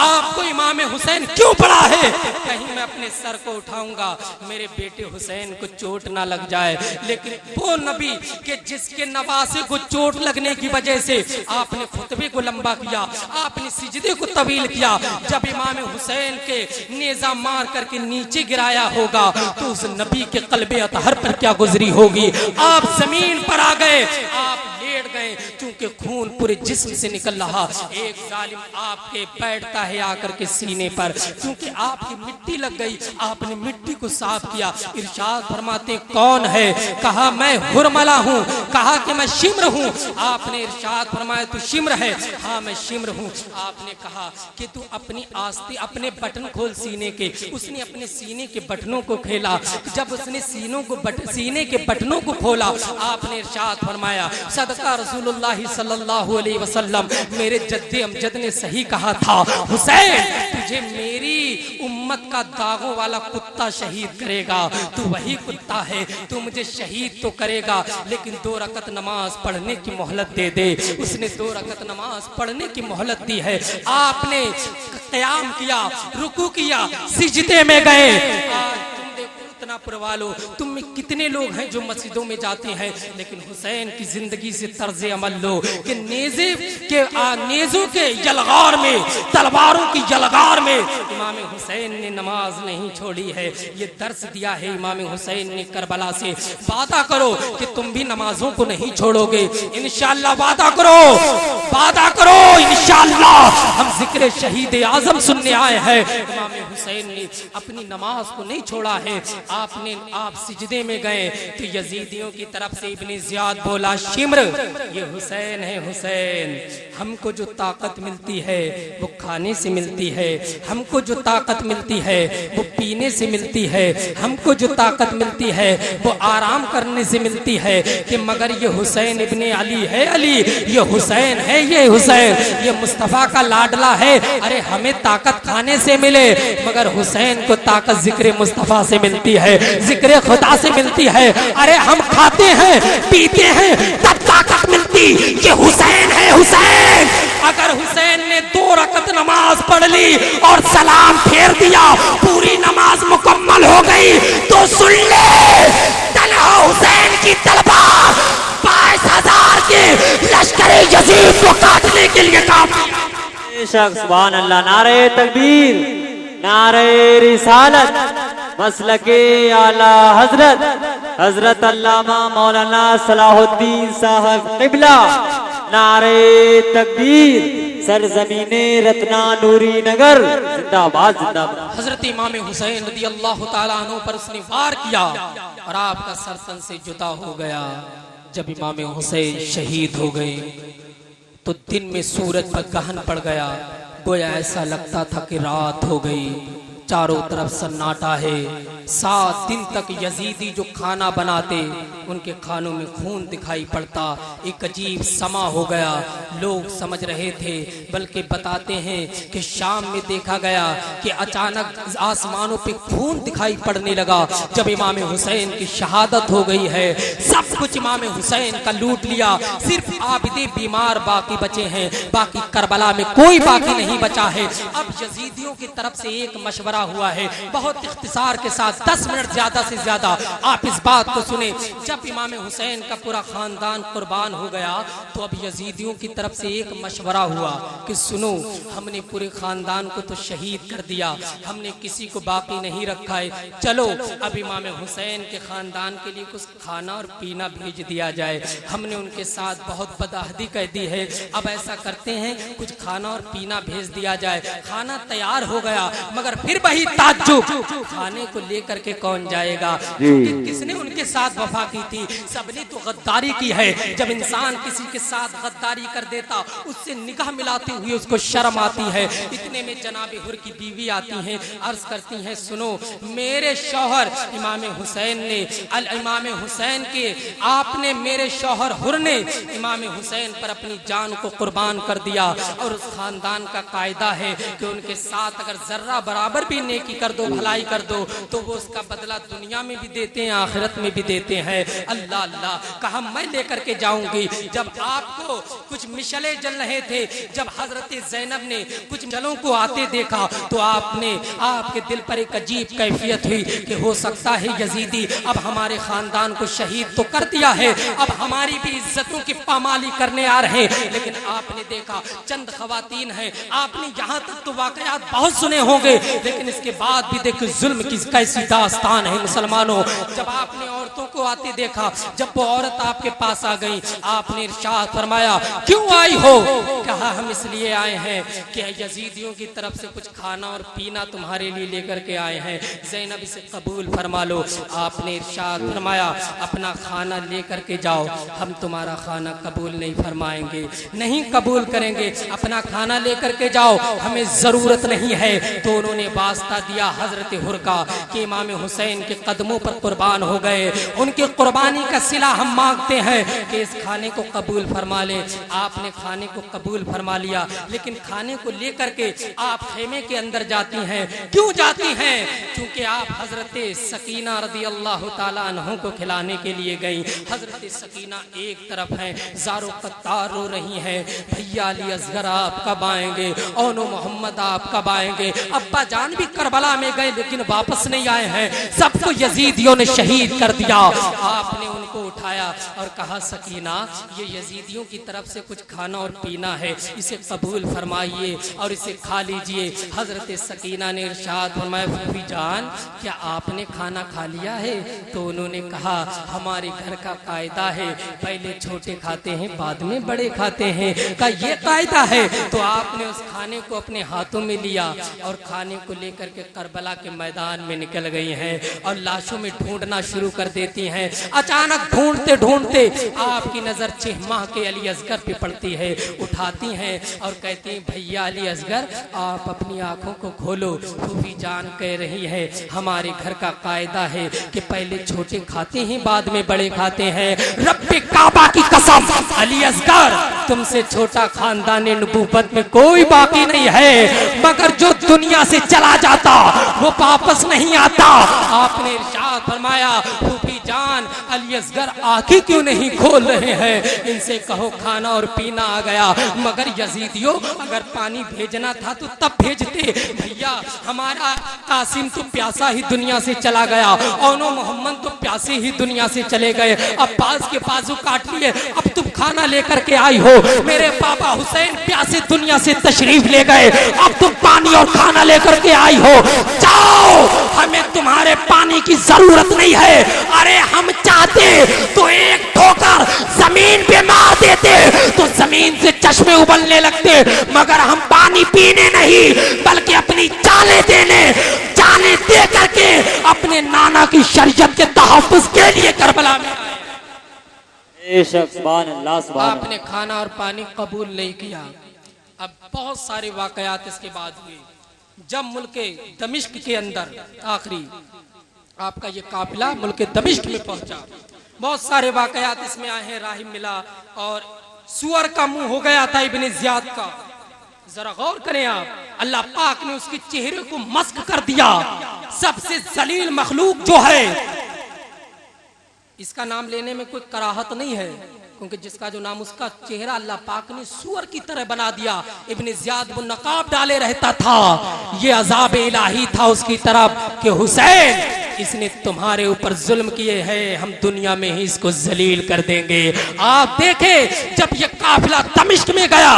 आपको इमाम हुसैन क्यों पढ़ा है? कहीं मैं अपने सर को उठाऊंगा, मेरे बेटे हुसैन को चोट ना लग जाए। लेकिन वो नबी के जिसके नवासे को चोट लगने की वजह से आपने खुतबे को लंबा किया, आपने सिजदे को तवील किया। जब इमाम हुसैन के नेज़ा मार करके नीचे गिराया होगा तो उस नबी के क़ल्बे अतहर पर क्या गुजरी होगी। आप जमीन पर आ गए, आप क्योंकि खून पूरे जिस्म से निकल रहा। एक जालिम आपके बैठता है आकर के सीने पर, क्योंकि आपकी मिट्टी लग गई, आपने मिट्टी को साफ किया। इरशाद फरमाते कौन है? कहा मैं हुरमला हूँ। कहा कि मैं शिम्र हूँ। आपने इरशाद फरमाया तू शिम्र है? हाँ मैं शिम्र हूँ। आपने कहा कि तू अपनी आस्ती अपने बटन खोल सीने के। उसने अपने सीने के बटनों को खेला। जब उसने सीने के बटनों को खोला, आपने इरशाद फरमाया सदका रसूलुल्लाह सल्लल्लाहु अलैहि वसल्लम, मेरे जद्दे अमजद ने सही कहा था, हुसैन तुझे मेरी उम्मत का दागों वाला कुत्ता शहीद करेगा। तू वही कुत्ता है, तू मुझे शहीद तो करेगा लेकिन 2 रकत नमाज पढ़ने की मोहलत दे दे। उसने 2 रकत नमाज पढ़ने की मोहलत दी है। आपने क़याम किया, रुकू किया, सिजदे में गए। इतना पुरवा लो, तुम में कितने लोग हैं जो मस्जिदों में जाते हैं, लेकिन हुसैन की जिंदगी से तर्ज अमल लो कि नेज़ों के यलगार में, तलवारों की यलगार में इमाम हुसैन ने नमाज नहीं छोड़ी है। ये दर्स दिया है इमाम हुसैन ने करबला से। वादा करो कि तुम भी नमाजों को नहीं छोड़ोगे इंशाअल्लाह। वादा करो इंशाअल्लाह। हम जिक्र शहीद आजम सुनने आए हैं। इमाम हुसैन ने अपनी नमाज को नहीं छोड़ा है। आप सिजदे में गए तो यजीदियों की तरफ से इब्ने ज़ियाद बोला शिम्र, ये हुसैन है। हुसैन, हमको जो ताकत मिलती है वो खाने से मिलती है, हमको जो ताकत मिलती है वो पीने से मिलती है, हमको जो ताकत मिलती है वो आराम करने से मिलती है। कि मगर ये हुसैन इब्ने अली है, अली ये हुसैन है, ये हुसैन ये मुस्तफ़ा का लाडला है। अरे हमें ताकत खाने से मिले, मगर हुसैन को ताकत जिक्र मुस्तफ़ा से मिलती है, जिक्र खुदा से मिलती है। अरे हम खाते हैं पीते हैं तब ताकत मिलती, ये हुसैन है। हुसैन, अगर हुसैन ने 2 रकत नमाज पढ़ ली और सलाम फेर दिया, पूरी नमाज मुकम्मल हो गई, तो सुन ले तलहा हुसैन की तलवार 22,000 के लश्कर यजीद को काटने के लिए काफी। बेशक सुभान अल्लाह। नारे तकबीर, नारे रिसालत, मसलके आला हजरत अल्लामा मौलाना सलाहुद्दीन साहब क़िबला। नारे तकबीर, सरजमीने रत्ना नूरी नगर जिंदाबाद जिंदाबाद। हजरत इमाम हुसैन रज़ियल्लाहु ताला अन्हु पर उसने वार किया और आपका सर तन से जुदा हो गया। जब इमाम हुसैन शहीद हो गए तो दिन में सूरज पर गहन पड़ गया। गोया ऐसा लगता था कि रात हो गई। चारों तरफ सन्नाटा है। 7 दिन तक यजीदी जो खाना बनाते उनके खानों में खून दिखाई पड़ता। एक अजीब समा हो गया। लोग समझ रहे थे, बल्कि बताते हैं कि शाम में देखा गया कि अचानक आसमानों पे खून दिखाई पड़ने लगा। जब इमाम हुसैन की शहादत हो गई है, सब कुछ इमाम हुसैन का लूट लिया। सिर्फ आबिदे बीमार बाकी बचे हैं, बाकी करबला में कोई बाकी नहीं बचा है। अब यजीदियों की तरफ से एक मशवरा हुआ है, बहुत इख्तिसार के साथ 10 मिनट ज्यादा से ज्यादा आप इस बात को सुने। जब इमाम हुसैन का पूरा खानदान कुर्बान हो गया तो अब यजीदियों की तरफ से एक मशवरा हुआ कि सुनो, हमने पूरे खानदान को तो शहीद कर दिया, हमने किसी को बाकी नहीं रखा है। चलो अब इमाम हुसैन के खानदान के लिए कुछ खाना और पीना भेज दिया जाए। हमने उनके साथ बहुत बदअहदी कर दी है, अब ऐसा करते हैं कुछ खाना और पीना भेज दिया जाए। खाना तैयार हो गया, मगर फिर वही ताज्जुब, खाने को लेकर के कौन जाएगा? क्योंकि किसने उनके साथ वफा की थी? सबने तो गद्दारी की है। जब इंसान किसी के साथ गद्दारी कर देता, उससे निगाह मिलाते हुए उसको शर्म आती है। इतने में जनाब हुर की बीवी आती हैं, अर्ज करती हैं सुनो, मेरे शौहर इमाम हुसैन ने इमाम हुसैन के आपने मेरे शौहर हुर ने इमाम हुसैन पर अपनी जान को कुर्बान कर दिया। और उस खानदान का कायदा है कि उनके साथ अगर जर्रा बराबर भी नेकी कर दो, भलाई कर दो, तो वो उसका बदला दुनिया में भी देते हैं, आखिरत में भी देते हैं। अल्लाह अल्लाह, कहा मैं लेकर के जाऊंगी। जब आपको कुछ मिशले जल रहे थे, जब हजरत ज़ैनब ने कुछ जलों को आते देखा, तो आपके दिल पर एक अजीब कैफियत हुई कि हो सकता है यजीदी अब हमारे खानदान को शहीद तो कर दिया है, अब हमारी भी इज्जतों की पामाली करने आ रहे हैं। लेकिन आपने देखा चंद खवातीन हैं, आपने यहाँ तक तो वाकयात बहुत सुने होंगे, लेकिन इसके बाद भी देखो जुल्म की कैसी कैसी दास्तान है मुसलमानों। जब आपने औरतों को आते देखा, जब वो औरत आपके पास आ गई, आपने इरशाद फरमाया क्यों आई हो? कहा हम इसलिए आए हैं कि यजीदियों की तरफ से कुछ खाना और पीना तुम्हारे लिए लेकर के आए हैं, ज़ैनब इसे कबूल फरमा लो। आपने इरशाद फरमाया अपना खाना लेकर के जाओ, हम तुम्हारा खाना कबूल नहीं फरमाएंगे, नहीं कबूल करेंगे, अपना खाना लेकर के जाओ, हमें ज़रूरत नहीं है। तो उन्होंने वास्ता दिया हजरत हुरका कि इमाम हुसैन के कदमों पर कुर्बान हो गए, उनकी कुर्बानी का सिला हम मांगते हैं कि इस खाने को कबूल फरमा ले। आपने खाने को कबूल फरमा लिया, लेकिन खाने को लेकर के आप खेमे के अंदर जाती हैं। क्यों जाती हैं? क्योंकि आप हजरत सकीना रदी अल्लाह ताला अन्हु को खिलाने के लिए गई। हजरत सकीना एक तरफ हैं, ज़ारो कत्तार रो रही हैं, भैया अली असगर आप कब आएंगे, ओनो मोहम्मद आप कब आएंगे। अब्बा जान भी करबला में गए लेकिन वापस नहीं आए हैं, सबको यजीदियों ने शहीद कर दिया। आपने उनको उठाया और कहा सकीना ये यजीदियों की तरफ से कुछ खाना और पीना है, इसे कबूल फरमाइए और इसे खा लीजिए। हजरत सकीना ने इरशाद फरमाया फूफी जान क्या आपने खाना खा लिया है? तो उन्होंने कहा हमारे घर का कायदा है, पहले छोटे खाते हैं बाद में बड़े खाते हैं। का ये कायदा है? तो आपने उस खाने को अपने हाथों में लिया और खाने को लेकर के करबला के मैदान में निकल गई हैं और लाशों में ढूंढना शुरू कर देती हैं। अचानक ढूंढते ढूंढते आपकी नजर चिहमा के अली असगर पे पड़ती है, उठाती हैं और कहती हैं भैया अली असगर आप अपनी आंखों को खोलो। फूफी जान कह रही है हमारे घर का कायदा है कि पहले छोटे खाते हैं बाद में बड़े खाते हैं। रब्बे काबा की कसम अली असगर तुमसे छोटा खानदान नबूवत में कोई बाकी नहीं है, मगर जो दुनिया से चला जाता वो वापस नहीं आता। आपने इरशाद फरमाया फूफी जान अली असगर आंखें क्यों नहीं खोल रहे हैं? इनसे कहो खाना और पीना आ गया, मगर यजीदियों अगर पानी भेजना था तो तब भेजते। भैया हमारा कासिम तो प्यासा ही दुनिया से चला गया, ओनो मोहम्मद तो प्यासे ही दुनिया से चले गए, अब्बास के बाजू काट लिए, अब तुम खाना लेकर के आई हो। मेरे पापा हुसैन प्यासे दुनिया से तशरीफ ले गए, अब तुम पानी और खाना लेकर के आई हो। जाओ, हमें तुम्हारे पानी की जरूरत नहीं है। अरे हम चाहते तो एक ठोकर जमीन पे मार देते तो जमीन से चश्मे उबलने लगते, मगर हम पानी पीने नहीं बल्कि अपनी जाने दे करके अपने नाना की शरीयत के तहफ्फुज़ के लिए करबला में आए। आपने खाना और पानी कबूल नहीं किया। अब बहुत सारे वाकयात इसके बाद हुए। जब मुल्क दमिश्क के अंदर आखिरी आपका ये काफिला मुल्क दमिश्क में पहुंचा, बहुत सारे वाकयात इसमें आए हैं। राहिब मिला और सुअर का मुंह हो गया था इब्ने ज़ियाद का। जरा गौर करें आप, अल्लाह पाक ने उसके चेहरे को मस्क कर दिया। सबसे जलील मखलूक जो है, इसका नाम लेने में कोई कराहत नहीं है, क्योंकि जिसका जो नाम उसका चेहरा अल्लाह पाक ने सूअर की तरह बना दिया। इब्ने ज़ियाद वो नकाब डाले रहता था, ये अजाब इलाही था उसकी तरफ कि हुसैन इसने तुम्हारे ऊपर जुल्म किए हैं, हम दुनिया में ही इसको जलील कर देंगे। आप देखें जब ये काफिला दमिश्क में गया,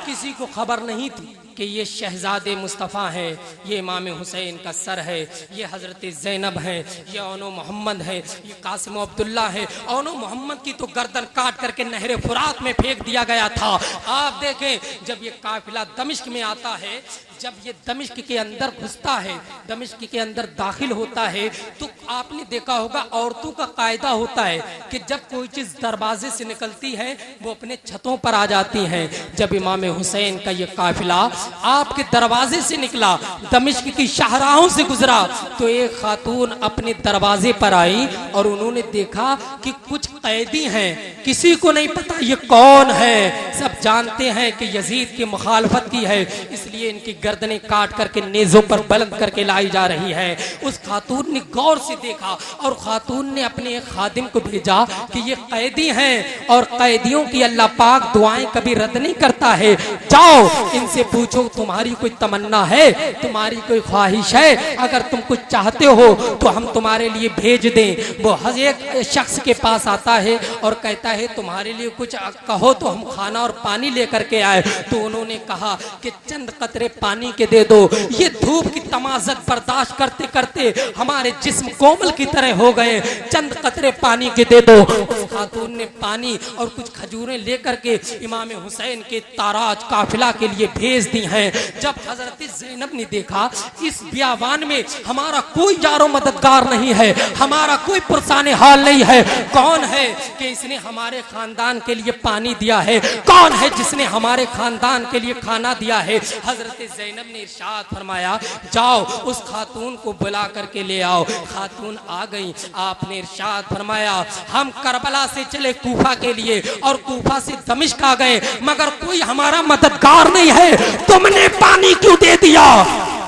किसी को खबर नहीं थी कि ये शहजादे मुस्तफ़ा है, ये इमाम हुसैन का सर है, ये हज़रत ज़ैनब है, ये ओनो मोहम्मद है, ये कासिम अब्दुल्ला है। ओनो मोहम्मद की तो गर्दन काट करके नहरे फुरात में फेंक दिया गया था। आप देखें जब ये काफिला दमिश्क में आता है, जब ये दमिश्क के अंदर घुसता है, दमिश्क के अंदर दाखिल होता है, तो आपने देखा होगा औरतों का कायदा होता है कि जब कोई चीज़ दरवाजे से निकलती है वो अपने छतों पर आ जाती हैं। जब इमाम हुसैन का ये काफिला आपके दरवाजे से निकला, दमिश्क की शाहराहों से गुजरा, तो एक खातून अपने दरवाजे पर आई और उन्होंने देखा कि कुछ कैदी हैं, किसी को नहीं पता ये कौन है। सब जानते हैं कि यजीद की मुखालफत की है, इसलिए इनकी गर्दनें काट करके नेज़ों पर बुलंद करके लाई जा रही है। उस खातून ने गौर से देखा और खातून ने अपने एक खादिम को भेजा कि ये कैदी हैं और कैदियों की अल्लाह पाक दुआएं कभी रद्द नहीं करता है, जाओ इनसे पूछो तुम्हारी कोई तमन्ना है, तुम्हारी कोई ख्वाहिश है, अगर तुम कुछ चाहते हो तो हम तुम्हारे लिए भेज दें। वो हर एक शख्स के पास आता है और कहता है तुम्हारे लिए कुछ कहो तो हम खाना और पानी लेकर के आए तो उन्होंने कहा कि चंद कतरे पानी के दे दो। ये धूप की तमाज़त बर्दाश्त करते करते हमारे जिस्म कोमल की तरह हो गए, चंद कतरे पानी के दे दो। उस खातून ने पानी और कुछ खजूरें लेकर के इमाम हुसैन के ताराज काफिला के लिए भेज दी हैं। जब हजरत ज़ैनब ने देखा इस बियावान में हमारा कोई यारो मददगार नहीं है, हमारा कोई पुरसाने हाल नहीं है, कौन है कि इसने हमारे खानदान के लिए पानी दिया है, कौन है जिसने हमारे खानदान के लिए खाना दिया है। हजरत ज़ैनब ने इरशाद फरमाया जाओ उस खातून को बुला करके ले आओ। खातून आ गई, आपने इरशाद फरमाया हम करबला से चले कूफा के लिए और कूफा से दमिश्क आ गए मगर कोई हमारा मददगार नहीं है, तुमने पानी क्यों दे दिया?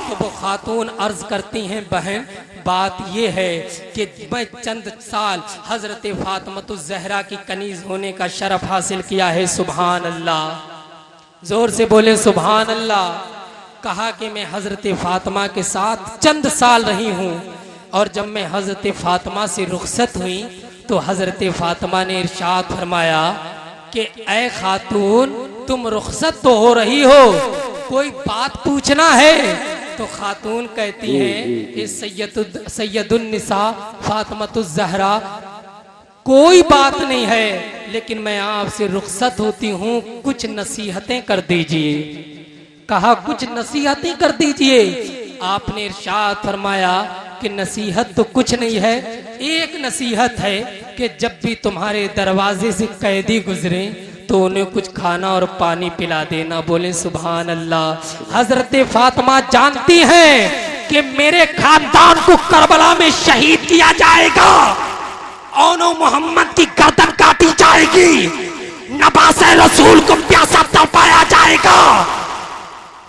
तो वो खातून अर्ज करती हैं बहन बात यह है कि मैं चंद साल हजरत फातिमतुज़ ज़हरा की कनीज होने का शरफ हासिल किया है। सुभान अल्लाह, जोर से बोले सुभान अल्लाह। कहा कि मैं हजरत फातिमा के साथ चंद साल रही हूँ और जब मैं हजरत फातिमा से रुखसत हुई तो हजरत फातिमा ने इरशाद फरमाया कि ऐ खातून तुम रुखसत तो हो रही हो, कोई बात पूछना है? तो खातून कहती है सैयदुन्निसा फातिमतुज़ ज़हरा कोई बात नहीं है, लेकिन मैं आपसे रुखसत होती हूँ, कुछ नसीहतें कर दीजिए। कहा कुछ नसीहतें कर दीजिए। आपने इरशाद फरमाया कि नसीहत तो कुछ नहीं है, एक नसीहत है कि जब भी तुम्हारे दरवाजे से कैदी गुजरे तो उन्हें कुछ खाना और पानी पिला देना। बोले सुभान अल्लाह। हजरत फातिमा जानती हैं कि मेरे खानदान को करबला में शहीद किया जाएगा, औनो मोहम्मद की गर्दन काटी जाएगी, नबासे रसूल को प्यासा तड़पाया जाएगा,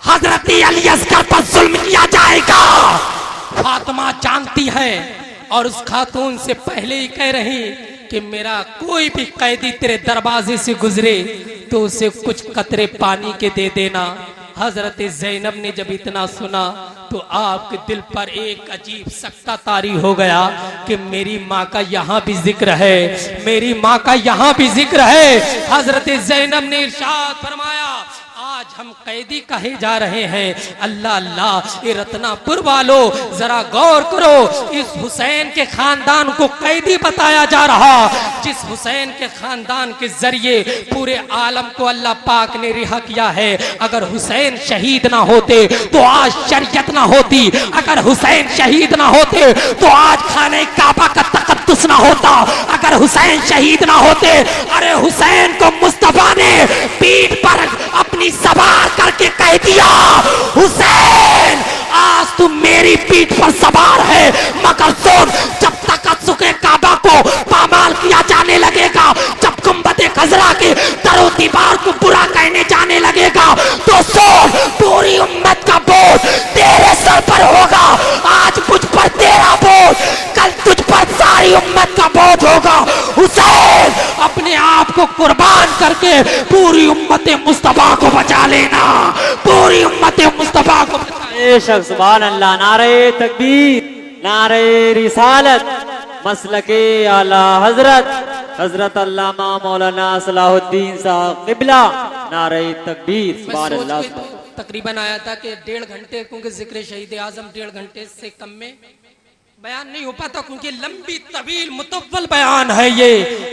हजरत अली असगर पर जुल्म किया जाएगा। फातिमा जानती है और उस खातून से पहले ही कह रही कि मेरा कोई भी कैदी तेरे दरवाजे से गुजरे तो उसे कुछ कतरे पानी के दे देना। हजरत ज़ैनब ने जब इतना सुना तो आपके दिल पर एक अजीब सख्ता तारी हो गया कि मेरी माँ का यहाँ भी जिक्र है, मेरी माँ का यहाँ भी जिक्र है। हजरत ज़ैनब ने इरशाद फरमाया आज हम कैदी कहे जा रहे हैं। अल्लाह अल्लाह, ये रत्नापुर वालों जरा गौर करो, इस हुसैन के खानदान को कैदी बताया जा रहा, जिस हुसैन के खानदान के जरिए पूरे आलम को अल्लाह पाक ने रिहा किया है। अगर हुसैन शहीद ना होते तो आज शरीयत ना होती, अगर हुसैन शहीद ना होते तो आज खाने काबा का तकद्दुस ना होता, अगर हुसैन शहीद ना होते। अरे हुसैन को मुस्तफा ने पीठ पर अपनी सवार करके कह दिया हुसैन आज तू मेरी पीठ पर सवार है, मगर सुन जब तक सुके काबा को पामाल किया जाने लगेगा, जब गुंबद खजरा के दरो दीवार को बुरा कहने जाने लगेगा तो सुन पूरी उम्मत का बोझ तेरे सर पर होगा। आज मुझ पर तेरा बोझ, कल तुझ पर सारी उम्मत का बोझ होगा। हुसैन अपने आप को कुर्बान करके पूरी उम्मत मुस्तफा को बचा लेना, पूरी उम्मत मुस्तफा को बेशक सुभान अल्लाह। नारे तकबीर, नारे रिसालत, मसलके आला हजरत हजरत अल्लामा मौलाना सलाहुद्दीन साहब क़िबला। नारे तकबीर, सुभान अल्लाह। तकरीबन आया था कि 1.5 घंटे, क्योंकि जिक्र शहीद आजम 1.5 घंटे से कम में बयान नहीं हो पाता, क्योंकि लंबी तवील मुतव्वल बयान है, ये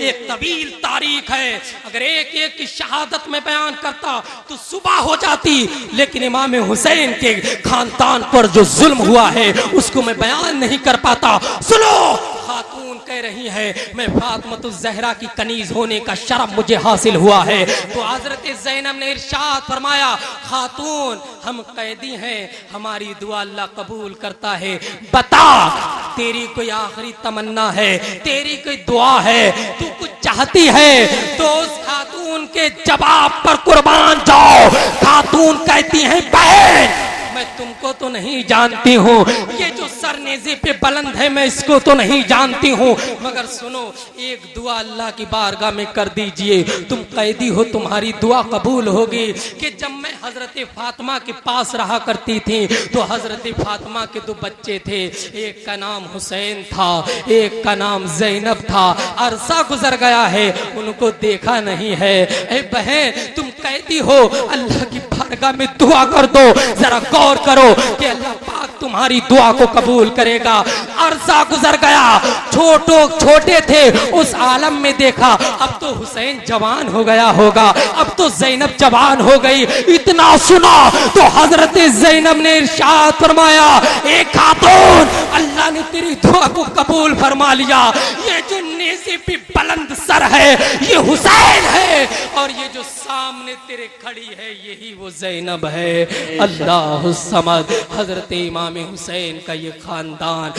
एक तवील तारीख है। अगर एक एक की शहादत में बयान करता तो सुबह हो जाती, लेकिन इमाम हुसैन के खानदान पर जो जुल्म हुआ है उसको मैं बयान नहीं कर पाता। सुनो, खातून कह रही है मैं फातिमतुज़ ज़हरा की कनीज होने का शरफ मुझे हासिल हुआ है। तो हजरत ज़ैनब ने इरशाद फरमाया खातून हम कैदी हैं, हमारी दुआ अल्लाह कबूल करता है, बता तेरी कोई आखिरी तमन्ना है, तेरी कोई दुआ है, तू कुछ चाहती है तो उस खातून के जवाब पर कुर्बान जाओ। खातून कहती है बहन मैं तुमको तो नहीं जानती हूँ, ये जो सर नेज़े पे बुलंद है मैं इसको तो नहीं जानती हूँ, मगर सुनो एक दुआ अल्लाह की बारगाह में कर दीजिए, तुम कैदी हो तुम्हारी दुआ कबूल होगी कि जब मैं हजरत फातिमा के पास रहा करती थी। तो हजरत फातिमा के दो बच्चे थे, एक का नाम हुसैन था, एक का नाम ज़ैनब था। अरसा गुजर गया है, उनको देखा नहीं है। ए बहन, तुम कैदी हो, अल्लाह की बारगाह में दुआ कर दो। जरा गौर करो कि अल्लाह पाक तुम्हारी दुआ को कबूल करेगा। अरसा गुजर गया, छोटे थे, उस आलम में देखा अब तो हुसैन जवान हो गया होगा, अब तो ज़ैनब जवान हो गई। इतना सुना तो हजरत ज़ैनब ने इरशाद फरमाया, एक खातून, अल्लाह ने तेरी दुआ को कबूल फरमा लिया। ये जो नेज़े पे बुलंद सर है ये हुसैन है, और ये जो सामने तेरे खड़ी है यही वो ज़ैनब है। अल्लाह समद। हजरत इमाम हुसैन का ये खानदान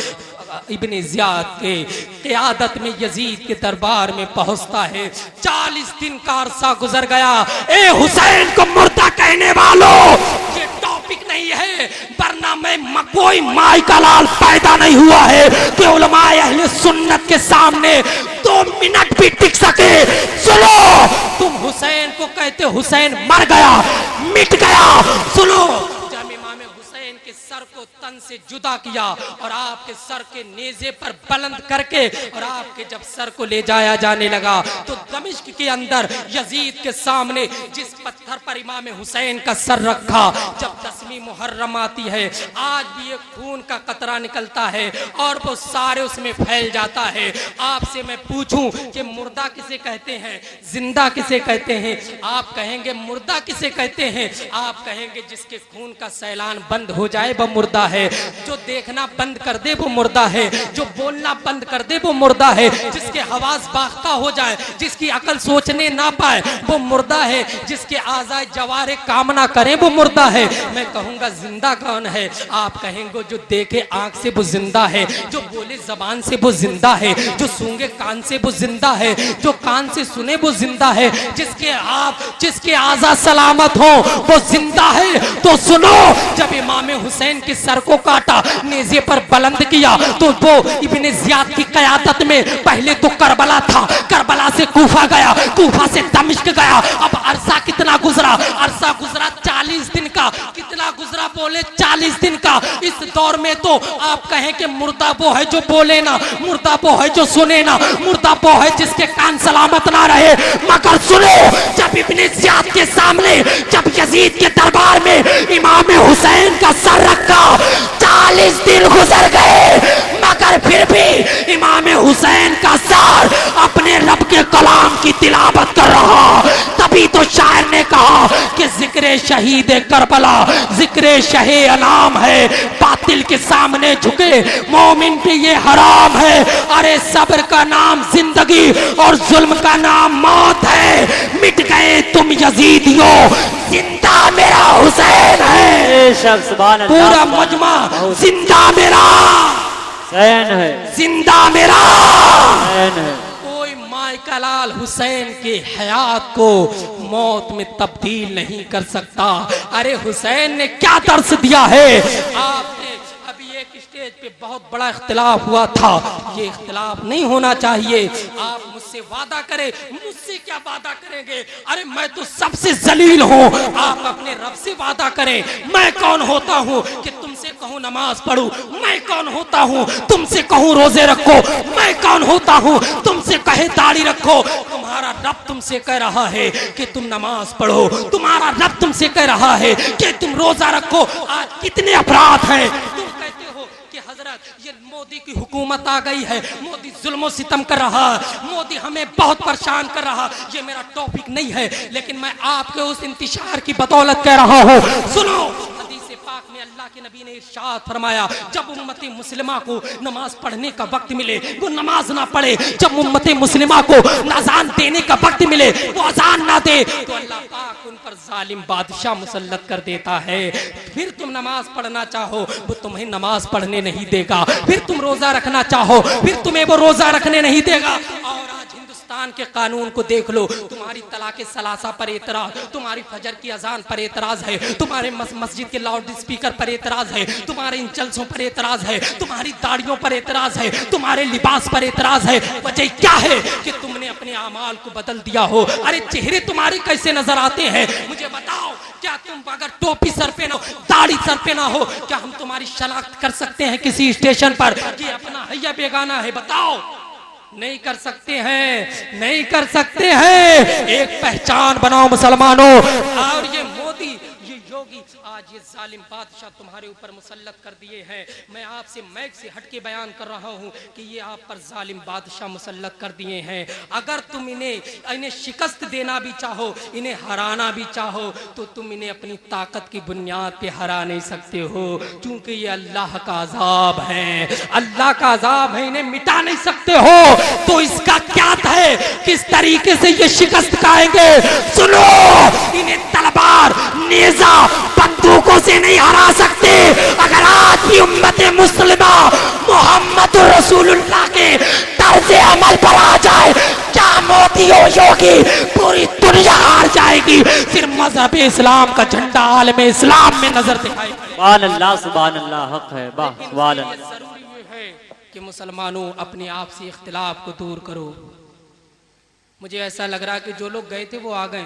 इब्ने ज़ियाद के क़ियादत में यजीद के दरबार में पहुंचता है। 40 दिन का अरसा गुजर गया। ए हुसैन को मुर्दा कहने वालों, ये टॉपिक नहीं है, वरना मैं कोई माई का लाल पैदा नहीं हुआ है कि उलमाए अहले सुन्नत के सामने 2 मिनट भी टिक सके। सुनो, तुम हुसैन को कहते हुसैन मर गया, मिट गया। सुनो, जब इमाम हुसैन के सर को तन से जुदा किया और आपके सर के नेज़े पर बुलंद करके और आपके जब सर को ले जाया जाने लगा तो दमिश्क के अंदर यजीद के सामने जिस पत्थर पर इमाम हुसैन का सर रखा, जब 10वीं मुहर्रम आती है, आज भी एक खून का कतरा निकलता है और वो सारे उसमें फैल जाता है। आपसे मैं पूछूं कि मुर्दा किसे कहते हैं, जिंदा किसे कहते हैं? आप कहेंगे मुर्दा किसे कहते हैं? आप कहेंगे जिसके खून का सैलान बंद हो जाए वो मुर्दा है, जो देखना बंद कर दे वो मुर्दा है, जो बोलना बंद कर दे वो मुर्दा है, जिसके हवास बाख्ता हो जाए, जिसकी अकल सोचने ना पाए वो मुर्दा है, जिसके आज़ाए जवारे काम ना करें वो मुर्दा है। मैं कहूँगा जिंदा कौन है? आप कहेंगे जो देखे आंख से वो जिंदा है, जो बोले जबान से वो जिंदा है, जो सूंघे कान से वो जिंदा है, जो कान से सुने वो जिंदा है, जिसके आज़ा सलामत हो वो जिंदा है। तो सुनो, जब इमाम हुसैन के सर को काटा, नेज़े पर बुलंद किया, तो वो इब्ने ज़ियाद की क़यादत में पहले तो करबला था, करबला से कूफा गया, कूफा से दमिश्क गया। अब अरसा कितना गुजरा? अरसा गुजरा 40 दिन का। कितना गुजरा बोले? 40 दिन का। इस दौर में तो आप कहें कि मुर्दा वो है जो बोले ना, मुर्दा वो है जो सुने ना, मुर्दा वो है जिसके कान सलामत ना रहे। मगर सुनो, जब इब्ने ज़ियाद के सामने, जब यजीद के दरबार में इमाम हुसैन का सर रखा, 40 दिन गुजर गए, मगर फिर भी इमाम हुसैन का सर अपने रब के कलाम की तिलावत कर रहा। तभी तो शायर ने कहा कि जिक्र शहीद करबला जिक्र शहे अनाम है, बातिल के सामने झुके मोमिन पे ये हराम है। अरे सब्र का नाम जिंदगी और जुल्म का नाम मौत है। मिट गए तुम यजीदियों, जिंदा मेरा हुसैन है। पूरा मजमा जिंदा मेरा हुसैन है, जिंदा मेरा हुसैन है। कोई माई का लाल हुसैन के हयात को मौत में तब्दील नहीं कर सकता। अरे हुसैन ने क्या दर्स दिया है। आपने अभी एक स्टेज पे बहुत बड़ा इख्तिलाफ हुआ था, ये इख्तिलाफ नहीं होना चाहिए। आप मुझसे वादा करें, मुझसे क्या वादा करेंगे? अरे मैं तो सबसे जलील हूँ। आप अपने रब से वादा करें। मैं कौन होता हूँ कि तुमसे कहूँ नमाज पढ़ो? मैं कौन होता हूँ तुमसे कहूँ रोजे रखो? मैं कौन होता हूँ तुमसे कहे दाढ़ी रखो? तुम्हारा रब तुमसे कह रहा है कि तुम नमाज पढ़ो, तुम्हारा रब तुमसे कह रहा है कि तुम रोजा रखो। आज कितने अपराध हैं। तुम कहते हो कि हजरत ये मोदी की हुकूमत आ गई है, मोदी जुल्म सितम कर रहा, मोदी हमें बहुत परेशान कर रहा। ये मेरा टॉपिक नहीं है, लेकिन मैं आपके उस इंतशार की बदौलत कह रहा हूँ। सुनो, हदीस पाक में अल्लाह के नबी ने इरशाद फरमाया, जब उम्मत मुस्लिमा को नमाज पढ़ने का वक्त मिले वो नमाज ना पढ़े, जब उम्मत मुस्लिमा को अजान देने का वक्त मिले वो अजान ना दे, तो अल्लाह पाक उन पर जालिम बादशाह मुसल्लत कर देता है। फिर तुम नमाज पढ़ना चाहो वो तुम्हें नमाज पढ़ने नहीं देगा, फिर तुम रोजा रखना चाहो फिर तुम्हें वो रोजा रखने नहीं देगा। और आज पाकिस्तान के कानून को देख लो, तुम्हारी तलाक सलासा पर एतराज, तुम्हारी फजर की अजान पर एतराज है, तुम्हारे मस्जिद के लाउड स्पीकर पर एतराज है, तुम्हारे इन जलसों पर एतराज है, तुम्हारी दाढ़ियों पर एतराज है, तुम्हारे लिबास पर एतराज है। वजह क्या है कि तुमने अपने आमाल को बदल दिया हो। अरे चेहरे तुम्हारे कैसे नजर आते हैं मुझे बताओ। क्या तुम अगर टोपी सर पे ना हो, दाढ़ी सर पे ना हो, क्या हम तुम्हारी शनाख्त कर सकते हैं किसी स्टेशन पर कि अपना है या बेगाना है? बताओ, नहीं कर सकते हैं, नहीं कर सकते हैं। एक पहचान बनाओ मुसलमानों। और ये मोदी, ये योगी, आज ये जालिम बादशाह तुम्हारे ऊपर मुसल्लत कर दिए हैं। मैं आपसे मैक से हटके बयान कर रहा हूँ कि ये आप पर जालिम बादशाह मुसल्लत कर दिए हैं। अगर तुम इन्हें शिकस्त देना भी चाहो, इन्हें हराना भी चाहो, तो तुम इन्हें अपनी ताकत की बुनियाद पे हरा नहीं सकते हो, क्योंकि ये अल्लाह का अजाब है, अल्लाह का अजाब है, इन्हें मिटा नहीं सकते हो। तो इसका क्या है, किस तरीके से ये शिकस्त खाएंगे? सुनो, इन्हें तलवार, नेजा, बंदूकों से नहीं हरा सकते। अगर आज भी उम्मत मुस्लिमा मोहम्मद रसूलुल्लाह के तर्ज अमल पर आ जाए, क्या मोदी और योगी, पूरी दुनिया हार जाएगी। सिर्फ मजहब इस्लाम का झंडा आलम इस्लाम में नजर दिखाई। सुभान अल्लाह, सुभान अल्लाह, हक है, वाह सुभान अल्लाह। जरूरी है कि मुसलमानों अपने आप से इख्तिलाफ को दूर करो। मुझे ऐसा लग रहा है कि जो लोग गए थे वो आ गए,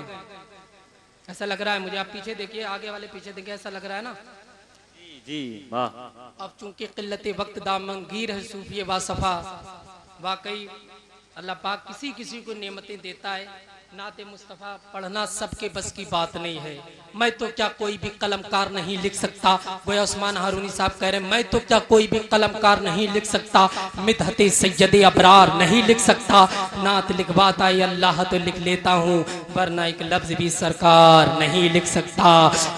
ऐसा लग रहा है मुझे। आप पीछे देखिए, आगे वाले पीछे देखिए, ऐसा लग रहा है ना जी, वाह। अब चूंकि किल्लत वक्त दामनगीर है सूफी वासफा। वाकई अल्लाह पाक किसी किसी को नेमतें देता है। नाते मुस्तफ़ा पढ़ना सबके बस की बात नहीं है। मैं तो क्या कोई भी कलमकार नहीं लिख सकता। वो उस्मान हारूनी साहब कह रहे हैं, मैं तो क्या कोई भी कलमकार नहीं लिख सकता, मिदहते सैयदे अबरार नहीं लिख सकता। नात लिखवाता है अल्लाह तो लिख लेता हूँ, वरना एक लफ्ज भी सरकार नहीं लिख सकता।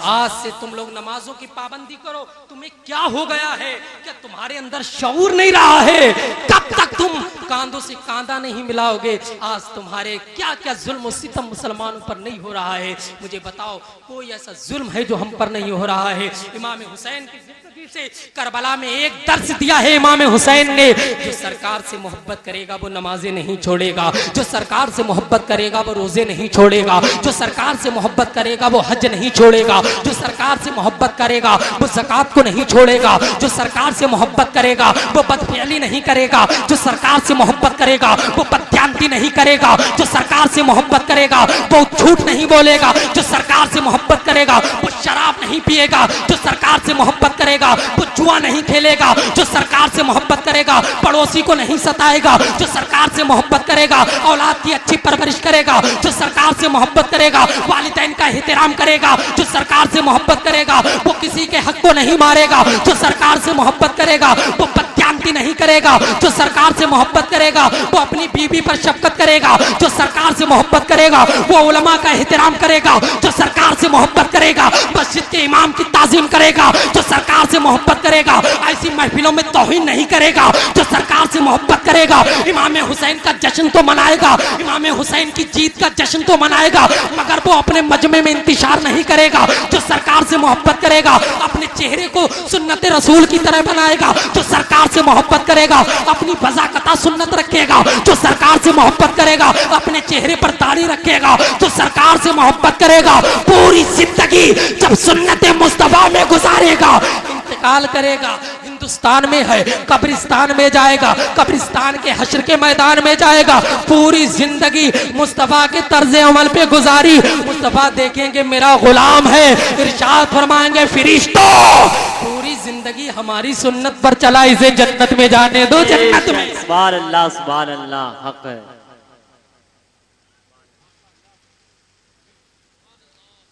आज से तुम लोग नमाजों की पाबंदी करो। तुम्हें क्या हो गया है? क्या तुम्हारे अंदर शऊर नहीं रहा है? कब तक तुम कांधों से कांधा नहीं मिलाओगे? आज तुम्हारे क्या क्या जुल्म सितम मुसलमानों पर नहीं हो रहा है? मुझे बताओ, कोई ऐसा जुल्म है जो हम पर नहीं हो रहा है? इमाम हुसैन की जिंदगी से करबला में एक दर्स दिया है इमाम हुसैन ने। जो सरकार से मोहब्बत करेगा वो नमाजें नहीं छोड़ेगा, जो सरकार से मोहब्बत करेगा वो रोजे नहीं छोड़ेगा, जो सरकार से मोहब्बत करेगा वो हज नहीं छोड़ेगा, जो सरकार से मोहब्बत करेगा वो ज़कात को नहीं छोड़ेगा, जो सरकार से मोहब्बत करेगा वो बदफियली नहीं करेगा, जो सरकार से मोहब्बत करेगा वो बदत्यांती नहीं करेगा, जो सरकार से मोहब्बत करेगा वो झूठ नहीं बोलेगा, जो सरकार से मोहब्बत करेगा वो शराब नहीं पिएगा, जो सरकार से मोहब्बत करेगा वो जुआ नहीं खेलेगा, जो सरकार से मोहब्बत करेगा पड़ोसी को नहीं सताएगा, जो सरकार से मोहब्बत करेगा औलाद की अच्छी परवरिश करेगा, जो सरकार से मोहब्बत करेगा वालिदैन का एहतराम करेगा, जो सरकार से मोहब्बत करेगा वो किसी के हक को नहीं मारेगा, जो सरकार से मोहब्बत करेगा वो बदत्यांती नहीं करेगा, जो सरकार से मोहब्बत करेगा वो अपनी बीवी पर शफकत करेगा, जो सरकार से मोहब्बत करेगा वो उलमा का एहतराम करेगा, जो सरकार से मोहब्बत करेगा मस्जिद के इमाम की ताजीम करेगा, जो सरकार से मोहब्बत करेगा ऐसी महफिलों में तौहीन नहीं करेगा, जो सरकार से मोहब्बत करेगा इमाम हुसैन का जश्न तो मनाएगा, इमाम हुसैन की जीत का जश्न तो मनाएगा, मगर वो अपने मजमे में इंतिशार नहीं करेगा, जो सरकार से मोहब्बत करेगा अपने चेहरे को सुन्नत रसूल की तरह बनाएगा, जो सरकार से मोहब्बत करेगा अपनी वज़ाकता सुन्नत रखेगा, जो सरकार से मोहब्बत करेगा अपने चेहरे पर दाढ़ी रखेगा, जो सरकार से मोहब्बत करेगा पूरी जिंदगी जब सुन्नत मुस्तफा में गुजारेगा, इंतकाल करेगा, हिंदुस्तान में है, कब्रिस्तान में जाएगा, कब्रिस्तान के हश्र के मैदान में जाएगा, पूरी जिंदगी मुस्तफा के तर्ज अमल पे गुजारी। मुस्तफा देखेंगे मेरा गुलाम है, इरशाद फरमाएंगे फरिश्तों पूरी जिंदगी हमारी सुन्नत पर चला, इसे जन्नत में जाने दो, जन्नत में। सुभान अल्लाह, सुभान अल्लाह, हक है।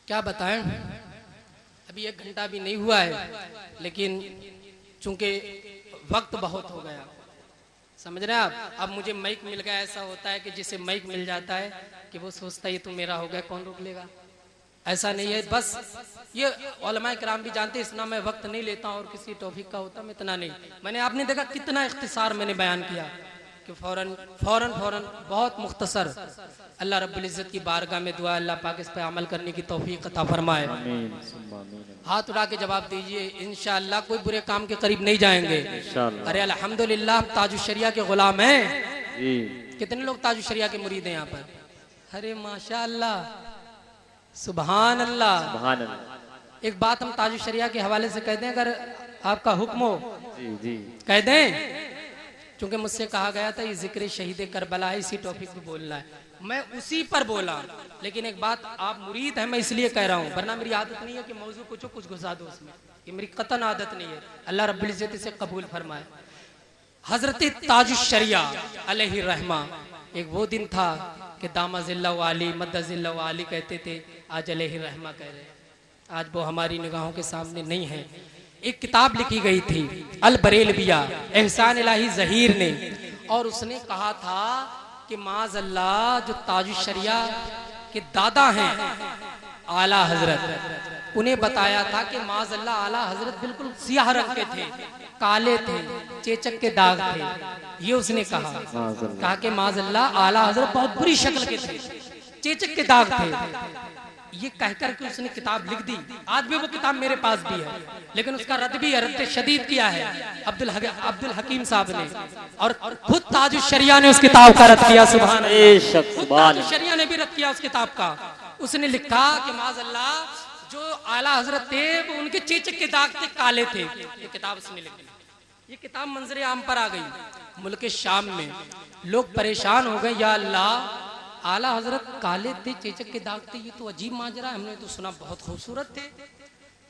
क्या बताएं, अभी 1 घंटा भी नहीं हुआ है, लेकिन चूंकि वक्त बहुत हो गया, समझ रहे हैं आप। अब मुझे माइक मिल गया, ऐसा होता है कि जिसे माइक मिल जाता है कि वो सोचता है ये तो मेरा हो गया, कौन रोक लेगा। ऐसा नहीं है, बस ये उलमाए किराम भी जानते हैं, इतना मैं वक्त नहीं लेता और किसी टॉपिक का होता मैं इतना नहीं। मैंने आपने देखा कितना इख्तिसार मैंने बयान किया कि फौरन फौरन फौरन बहुत मुख्तसर। अल्लाह रब्बुल इज़्ज़त की बारगाह में दुआ, अल्लाह पाक इस पे अमल करने की तौफीक अता फरमाए। हाथ उठा के जवाब दीजिए, इंशाअल्लाह कोई बुरे काम के करीब नहीं जाएंगे। अरे अल्हम्दुलिल्लाह हम ताजुश शरिया के गुलाम हैं। कितने लोग ताजुल शरिया के मुरीद हैं यहाँ पर? अरे माशाअल्लाह, सुभान अल्लाह। सुभान अल्लाह। एक बात हम ताजुल शरिया के हवाले से कह दें, अगर आपका हुक्म हो जी जी कह दें, क्योंकि मुझसे कहा गया था ये जिक्र शहीद करबला है, इसी टॉपिक पे बोलना है, मैं उसी पर बोला। लेकिन एक बात, आप मुरीद हैं मैं इसलिए कह रहा हूँ, वरना मेरी आदत नहीं है कि मौजू कुछ घुसा दो उसमें, ये मेरी कतन आदत नहीं है। अल्लाह रब्बुल इज्जत इसे कबूल फरमाए। हजरत ताजुल शरिया अलैहि रहमा, एक वो दिन था कि दामाजिल्ला वाली मद्दजिल्ला वाली कहते थे, आज अलैहि रहमा कह रहे। आज वो हमारी निगाहों के सामने नहीं है। एक किताब लिखी गई थी अल बरेलविया एहसान इलाही जहीर ने, और उसने कहा था कि माज अल्लाह जो ताजुल शरिया के दादा हैं आला हजरत, उन्हें बताया था कि माज अल्लाह आला हजरत बिल्कुल सियाह रंग के थे, काले थे, चेचक के दाग थे। ये उसने कहा कि माज अल्लाह आला हजरत बहुत बुरी शक्ल के थे, चेचक के दाग थे। ये कहकर के उसने किताब लिख दी। आज भी वो किताब मेरे पास भी है, लेकिन उसका रद्द भी रद्द शदीद किया है अब्दुल हकीम साहब ने, और खुद ताजुल शरिया ने उस किताब का रद्द किया। सुभान अल्लाह, ताजुल शरिया ने भी रद्द किया उस किताब का। उसने लिखा कि माज़अल्लाह जो आला हजरत थे वो उनके चेचक के दाग थे, काले थे। ये किताब उसने लिखी। ये किताब मंजरे आम पर आ गई मुल्क शाम में। लोग परेशान हो गए, या अल्लाह आला हजरत काले थे, चेचक के दाग थे, ये तो अजीब माजरा है, हमने तो सुना बहुत खूबसूरत थे।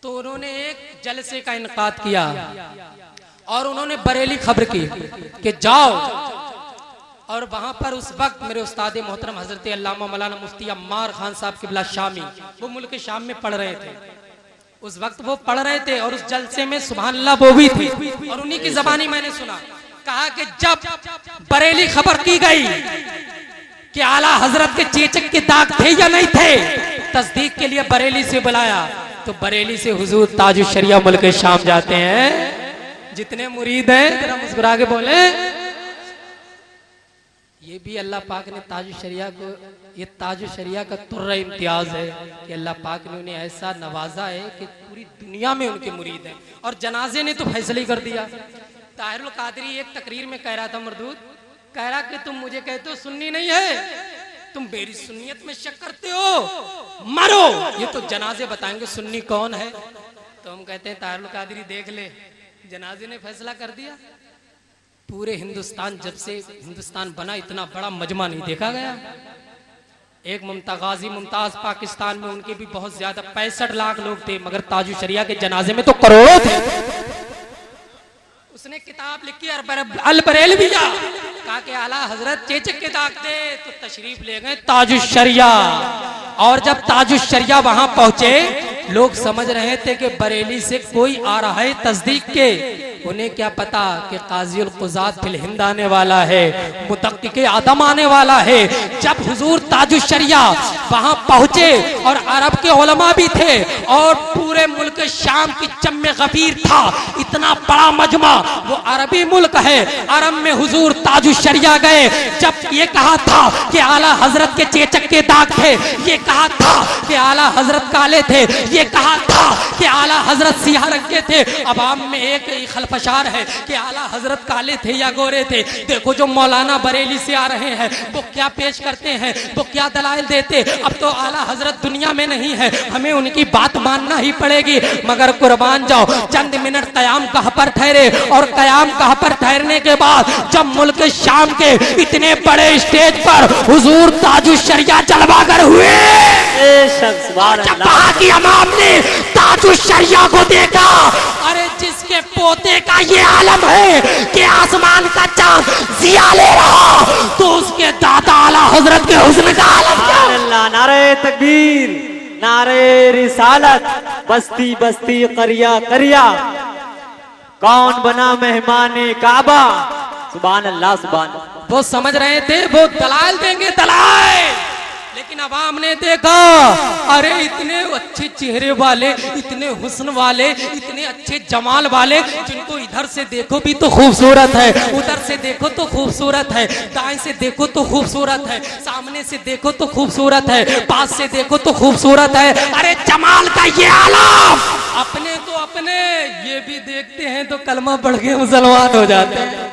तो उन्होंने एक जलसे का इनकाद किया और उन्होंने बरेली खबर की कि जाओ, और वहां पर उस वक्त मेरे उस्ताद मोहतरम हजरत अल्लामा मौलाना मुफ्ती अम्मार खान साहब किबला शामी, वो मुल्क शाम में पढ़ रहे थे। उस वक्त वो पढ़ रहे थे और उस जलसे में सुभान अल्लाह वो भी थी, और उन्हीं की जबानी मैंने सुना। कहा कि जब बरेली खबर की गई कि आला हजरत के चेचक के दाग थे या नहीं थे, तस्दीक के लिए बरेली से बुलाया, तो बरेली से हुजूर ताजुल शरिया मुल्क शाम जाते हैं। जितने मुरीद हैं जरा मुस्कुरा के बोले, ये भी अल्लाह पाक ने ताजुल शरिया को, ये ताजुल शरिया का तुर्रा इम्तियाज है कि अल्लाह पाक ने उन्हें ऐसा नवाजा है कि पूरी दुनिया में उनके मुरीद हैं। और जनाजे ने तो फैसला ही कर दिया। ताहिरुल कादरी एक तकरीर में कह रहा था, मरदूद कह रहा कि तुम मुझे कहते हो सुन्नी नहीं है, तुम मेरी सुन्नियत में शक करते हो, मरो। ये तो जनाजे बताएंगे सुन्नी कौन है। तो हम कहते हैं ताहिरुल कादरी देख ले, जनाजे ने फैसला कर दिया। पूरे हिंदुस्तान, जब से हिंदुस्तान बना इतना बड़ा मजमा नहीं देखा गया। एक ममता गाजी मुमताज पाकिस्तान में, उनके भी बहुत ज्यादा 65 लाख लोग थे, मगर ताजुल शरिया के जनाजे में तो करोड़ों थे। उसने किताब लिखी अल बरेलविया, कहा कि आला हजरत चेचक के दाग थे, तो तशरीफ ले गए ताजुल शरिया। और जब ताजुल शरिया वहां पहुंचे, लोग समझ रहे थे कि बरेली से कोई आ रहा है तस्दीक के। उन्हें क्या पता कि काज़ीउल क़ुज़ात फिल हिंद आने वाला है, मुतक्किके आदम आने वाला है। जब हुजूर ताजुल शरिया वहां पहुंचे, और अरब के उलमा भी थे, और पूरे मुल्क शाम की चम्मे गफीर था, इतना बड़ा मजमा, वो अरबी मुल्क है। अरब में हुजूर ताजुल शरिया गए। जब ये कहा था कि आला हजरत के चेचक के दाग थे, ये कहा था कि आला हजरत काले थे, ये कहा था कि आला हजरत सियाह रंग के थे। अवाम में एक खलफशार है कि आला हजरत काले थे या गोरे थे। देखो जो मौलाना बरेली से आ रहे हैं वो क्या पेश करते हैं, वो क्या दलाइल देते। अब तो आला हजरत दुनिया में नहीं है, हमें उनकी बात मानना ही पड़ेगी। मगर कुर्बान जाओ, चंद मिनट कयाम कहाँ पर ठहरे, और कयाम कहाँ पर ठहरने के बाद जब मुल्क शाम के इतने बड़े स्टेज पर हुजूर ताजुल शरिया जलवागर हुए, जब वहां की अवाम ने ताजुल शरिया को देखा, अरे जिसके पोते का ये आलम है कि आसमान का चांद जिया ले रहा, तो उसके दादा आला हजरत के हुस्न का आलम क्या? अल्लाह, नारे तकबीर, नारे रिसालत, बस्ती बस्ती करिया करिया, कौन बना मेहमाने काबा। सुभान अल्लाह, सुभान अल्लाह। वो समझ रहे थे वो दलाल देंगे, दलाल, लेकिन अवाम ने देखा, अरे इतने अच्छे चेहरे वाले, इतने हुस्न वाले, इतने अच्छे जमाल वाले, जिनको इधर से देखो भी तो खूबसूरत है, उधर से देखो तो खूबसूरत है, दाएं से देखो तो खूबसूरत है, सामने से देखो तो खूबसूरत है, पास से देखो तो खूबसूरत है। अरे जमाल का ये आलम, अपने तो अपने, ये भी देखते हैं तो कलमा पढ़ के मुसलमान हो जाते हैं।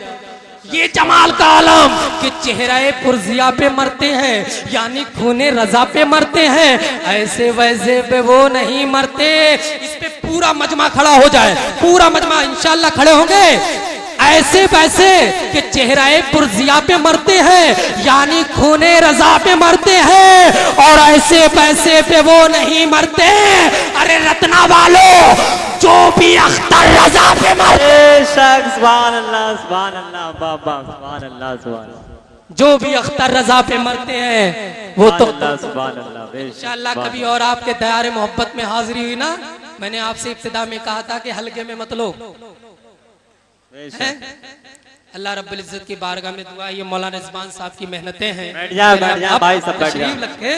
ये जमाल का आलम कि चेहरे पुरजिया पे मरते हैं, यानी खूने रजा पे मरते हैं, ऐसे वैसे पे वो नहीं मरते। इस पे पूरा मजमा खड़ा हो जाए, पूरा मजमा इंशाल्लाह खड़े होंगे। ऐसे वैसे कि चेहरे पुरजिया पे मरते हैं, यानी खूने रजा पे मरते हैं, और ऐसे वैसे पे वो नहीं मरते। अरे रत्ना वालों, जो भी अख्तर रजा पे मरते, बेशक सुभान अल्लाह बाबा सुभान अल्लाह जो भी अख्तर रजा पे मरते हैं वो तो सुभान अल्लाह बेशक इंशाअल्लाह कभी और आपके दयारे मोहब्बत में हाजिरी हुई ना। मैंने आपसे इब्तिदा में कहा था कि हल्के में मत लो, हैं? अल्लाह रब्बुल इज्जत की बारगाह में दुआ, ये मौलाना रिजवान साहब की मेहनतें हैं। बैठ जा भाई, सब बैठ जा। तशरीफ रखे।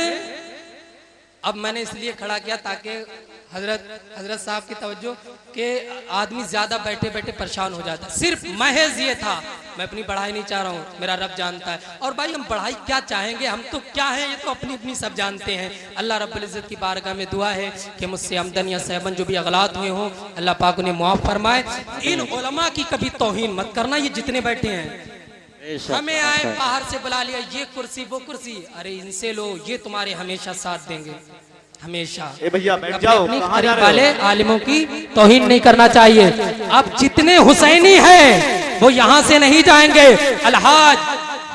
अब मैंने इसलिए खड़ा किया ताकि हजरत साहब की तवज्जो के आदमी ज्यादा बैठे बैठे परेशान हो जाता। सिर्फ महज ये था, मैं अपनी बढ़ाई नहीं चाह रहा हूँ, मेरा रब जानता है। और भाई हम बढ़ाई क्या चाहेंगे, हम तो क्या हैं ये तो अपनी अपनी सब जानते हैं। अल्लाह रब्बुल इज्जत की बारगाह में दुआ है कि मुझसे आमदन या सहबन जो भी अगलात हुए हों, अल्लाह पाक उन्हें मुआफ फरमाए। इन उलमा की कभी तौहीन मत करना, ये जितने बैठे हैं। हमें आए बाहर से बुला लिया, ये कुर्सी वो कुर्सी, अरे इनसे लो, ये तुम्हारे हमेशा साथ देंगे, हमेशा। ए भैया बैठ जाओ, कहाँ जा रहे हो? वाले आलिमों की तौहीन नहीं करना चाहिए। अब जितने हुसैनी हैं वो यहाँ से नहीं जाएंगे। अलहाज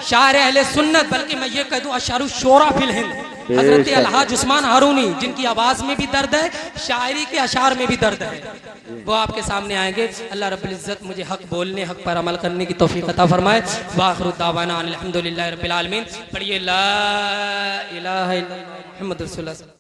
शायर अहले सुन्नत, बल्कि मैं ये कह दूं अशारु शोरा फिल हिंद, हजरत अलहाज उस्मान हारूनी, जिनकी आवाज में भी दर्द है, शायरी के अशार में भी दर्द है, वो आपके सामने आएंगे। अल्लाह रब्बुल इज्जत मुझे हक बोलने, हक पर अमल करने की तौफीक अता फरमाए। वाखिरु दावाना अनिल हम्दुलिल्लाहि रब्बिल आलमीन। पढ़िए ला इलाहा इल्लल्लाह मुहम्मदुर रसूलुल्लाह।